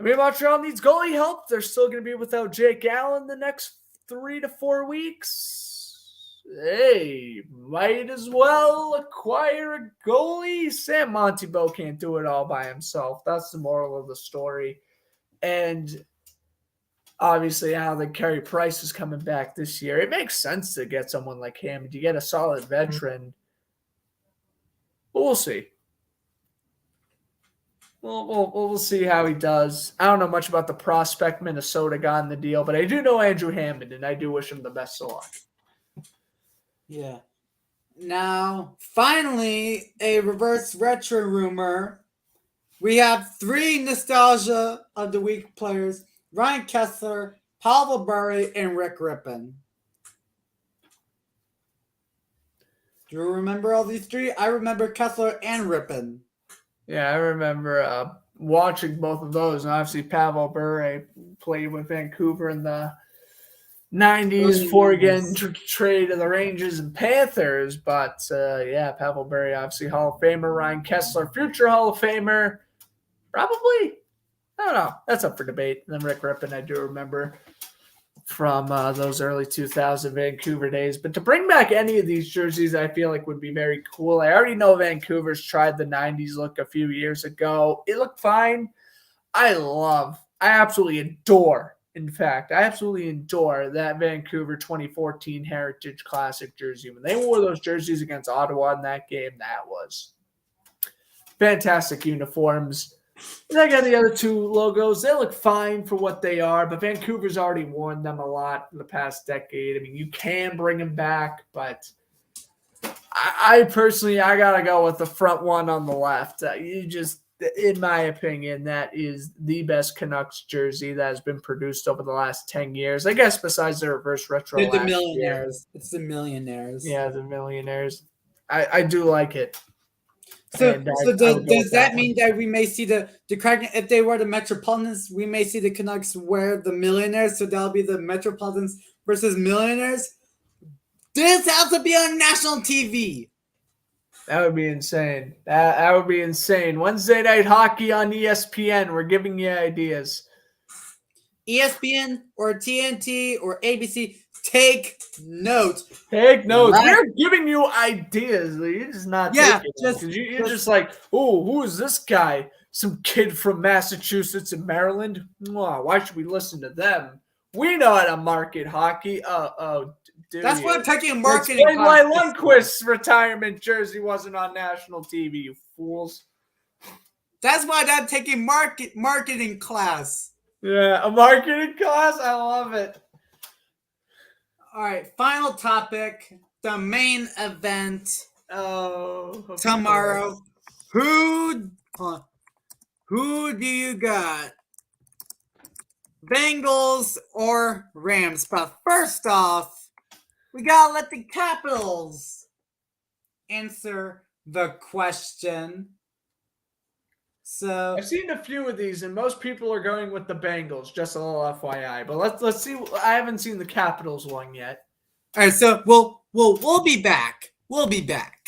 Montreal needs goalie help. They're still going to be without Jake Allen the next 3 to 4 weeks. Hey, might as well acquire a goalie. Sam Montembeault can't do it all by himself. That's the moral of the story. And obviously, I don't think Carey Price is coming back this year. It makes sense to get someone like him. You get a solid veteran. But we'll see. We'll see how he does. I don't know much about the prospect Minnesota got in the deal, but I do know Andrew Hammond, and I do wish him the best of luck. Yeah. Now, finally, a reverse retro rumor. We have 3 nostalgia of the week players: Ryan Kessler, Pavel Bure, and Rick Rippon. Do you remember all these 3? I remember Kessler and Rippon. Yeah, I remember watching both of those, and obviously Pavel Bure played with Vancouver in the 90s before again trade to the Rangers and Panthers. But Pavel Bure, obviously Hall of Famer. Ryan Kessler, future Hall of Famer. Probably. I don't know. That's up for debate. And then Rick Rippon, I do remember from those early 2000 Vancouver days. But to bring back any of these jerseys, I feel like would be very cool. I already know Vancouver's tried the 90s look a few years ago. It looked fine. I absolutely adore that Vancouver 2014 Heritage Classic jersey. When they wore those jerseys against Ottawa in that game, that was fantastic uniforms. And I got the other 2 logos. They look fine for what they are, but Vancouver's already worn them a lot in the past decade. You can bring them back, but I personally, I got to go with the front one on the left. In my opinion, that is the best Canucks jersey that has been produced over the last 10 years. I guess besides the reverse retro. It's the Millionaires. It's the Millionaires. Yeah, the Millionaires. I do like it. So does that mean that we may see the Kraken, if they were the Metropolitans, we may see the Canucks wear the Millionaires, so that'll be the Metropolitans versus Millionaires? This has to be on national TV. That would be insane. That would be insane. Wednesday night hockey on ESPN. We're giving you ideas. ESPN or TNT or ABC, take notes. Take notes. We're giving you ideas. You're just not taking it. You're just like, oh, who is this guy? Some kid from Massachusetts and Maryland? Why should we listen to them? We know how to market hockey. That's why I'm taking marketing. Explain why Lundqvist's retirement jersey wasn't on national TV, you fools. That's why I'm taking marketing class. Yeah, a marketing class? I love it. All right, final topic. The main event tomorrow. Who do you got? Bengals or Rams? But first off, we gotta let the Capitals answer the question. So I've seen a few of these, and most people are going with the Bengals. Just a little FYI, but let's see. I haven't seen the Capitals one yet. all right, so we'll be back. We'll be back.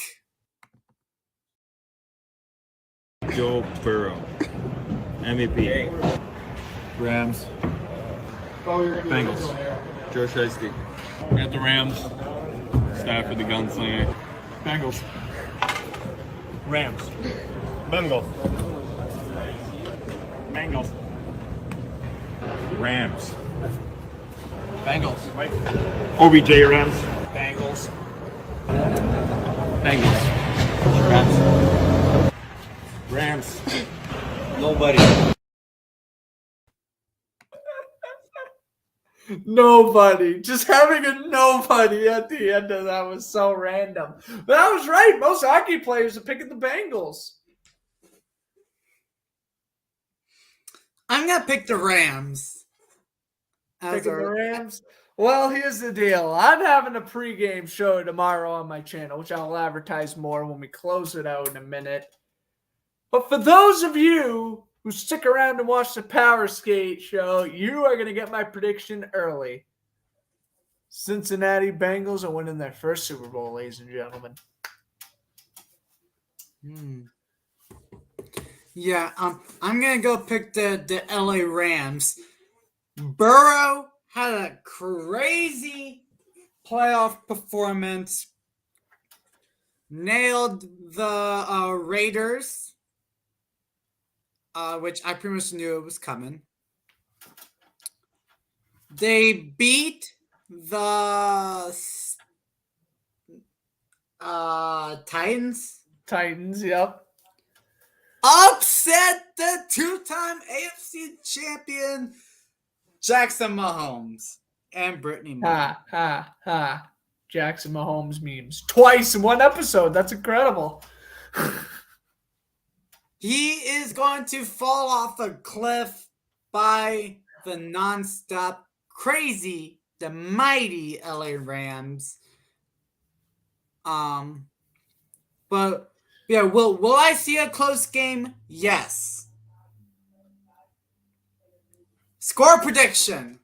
Joe Burrow, MVP. Rams. Bengals. Joe Shiesty. At the Rams. Stafford the gunslinger. Bengals. Rams. Bengals. Bengals. Rams. Bengals. OBJ Rams. Bengals. Bengals. Rams. Nobody. Nobody. Just having a nobody at the end of that was so random. But I was right. Most hockey players are picking the Bengals. I'm gonna pick the Rams. Picking the Rams. Well, here's the deal. I'm having a pregame show tomorrow on my channel, which I'll advertise more when we close it out in a minute. But for those of you who stick around and watch the Powerskate show, you are going to get my prediction early. Cincinnati Bengals are winning their first Super Bowl, ladies and gentlemen. Yeah, I'm gonna go pick the LA Rams. Burrow had a crazy playoff performance. Nailed the Raiders, which I pretty much knew it was coming. They beat the Titans. Titans, yep. Upset the two-time AFC champion Jackson Mahomes and Brittany Mahomes. Ha, ha, ha. Jackson Mahomes memes. Twice in one episode. That's incredible. He is going to fall off a cliff by the nonstop crazy, the mighty LA Rams. But yeah, will I see a close game? Yes. Score prediction.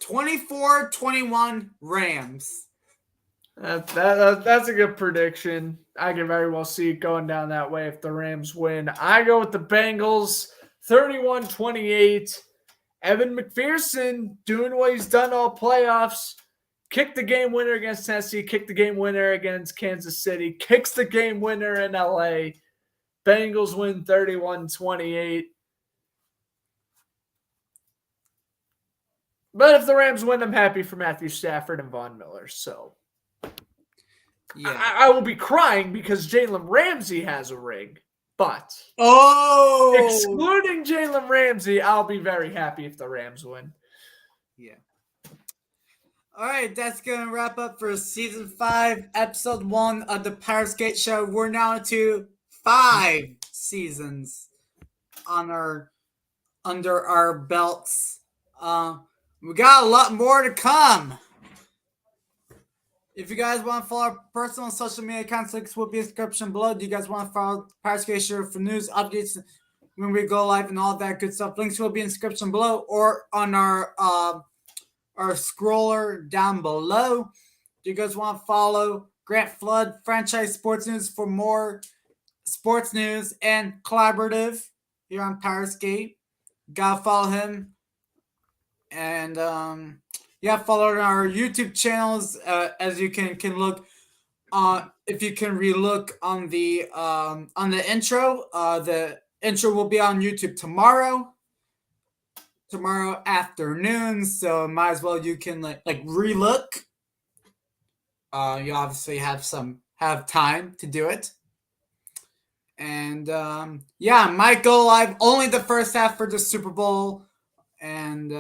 24-21 Rams. That's a good prediction. I can very well see it going down that way if the Rams win. I go with the Bengals, 31-28. Evan McPherson doing what he's done all playoffs. Kicked the game winner against Tennessee, kicked the game winner against Kansas City, kicks the game winner in LA. Bengals win 31-28. But if the Rams win, I'm happy for Matthew Stafford and Von Miller. So Yeah. I will be crying because Jalen Ramsey has a ring. But excluding Jalen Ramsey, I'll be very happy if the Rams win. Yeah. All right, that's going to wrap up for Season 5, Episode 1 of the Powerskate Show. We're now into 5 seasons under our belts. We got a lot more to come. If you guys want to follow our personal social media accounts, links will be in the description below. Do you guys want to follow Powerskate Show for news, updates, when we go live and all that good stuff? Links will be in the description below or on our scroller down below. Do you guys want to follow Grant Flood, Franchise Sports News, for more sports news and collaborative here on Powerskate? Gotta follow him. And follow our YouTube channels as you can look. If you can relook on the intro, the intro will be on YouTube tomorrow afternoon. So might as well you can like relook. You obviously have time to do it. And might go live only the first half for the Super Bowl. And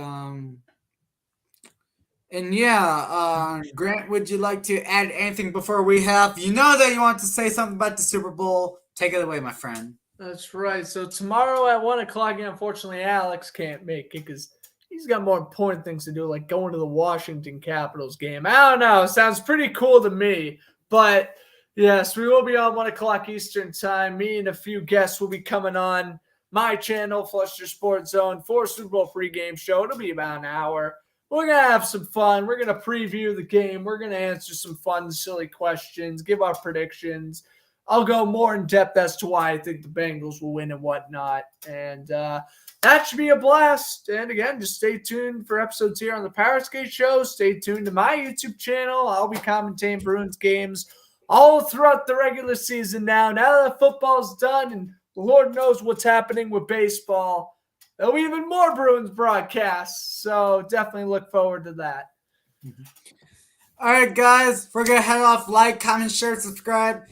Grant, would you like to add anything before we have? You know that you want to say something about the Super Bowl. Take it away, my friend. That's right. So tomorrow at 1 o'clock, unfortunately, Alex can't make it because he's got more important things to do, like going to the Washington Capitals game. I don't know. It sounds pretty cool to me. But Yes, we will be on 1 o'clock Eastern time. Me and a few guests will be coming on my channel, Fluster Sports Zone, for Super Bowl pregame show. It'll be about an hour. We're going to have some fun. We're going to preview the game. We're going to answer some fun, silly questions, give our predictions. I'll go more in depth as to why I think the Bengals will win and whatnot. And that should be a blast. And again, just stay tuned for episodes here on the Powerskate Show. Stay tuned to my YouTube channel. I'll be commentating Bruins games all throughout the regular season now. Now that football's done and Lord knows what's happening with baseball, there'll be even more Bruins broadcasts. So definitely look forward to that. All right, guys, we're going to head off. Like, comment, share, subscribe,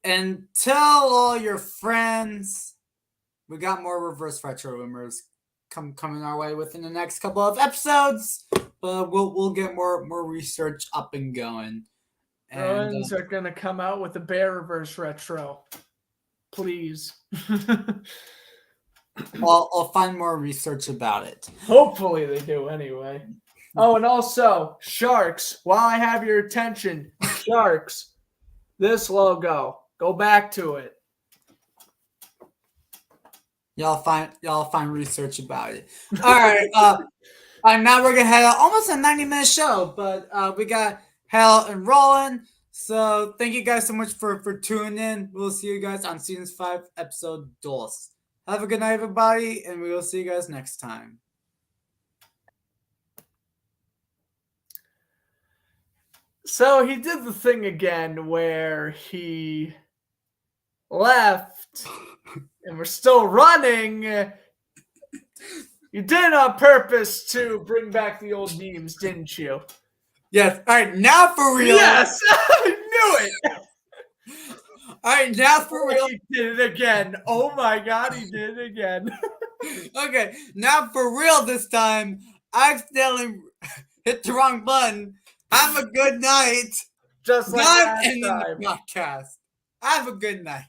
and tell all your friends. We got more reverse retro rumors coming our way within the next couple of episodes, but we'll get more research up and going. Bruins are going to come out with a bear reverse retro. Please. I'll find more research about it. Hopefully they do anyway. Oh, and also, Sharks, while I have your attention, Sharks, this logo, go back to it. Y'all find research about it. All right. Now we're going to head out almost a 90-minute show, but we got hell and rolling. So thank you guys so much for tuning in. We'll see you guys on season 5, episode 2. Have a good night, everybody, and we will see you guys next time. So he did the thing again where he left and we're still running. You did it on purpose to bring back the old memes, didn't you? Yes. All right, now for real. Yes, I knew it. All right, now for real. He did it again. Oh my God, he did it again. Okay, now for real this time. I accidentally hit the wrong button. Have a good night. Just like Not last ending time. the podcast. Have a good night.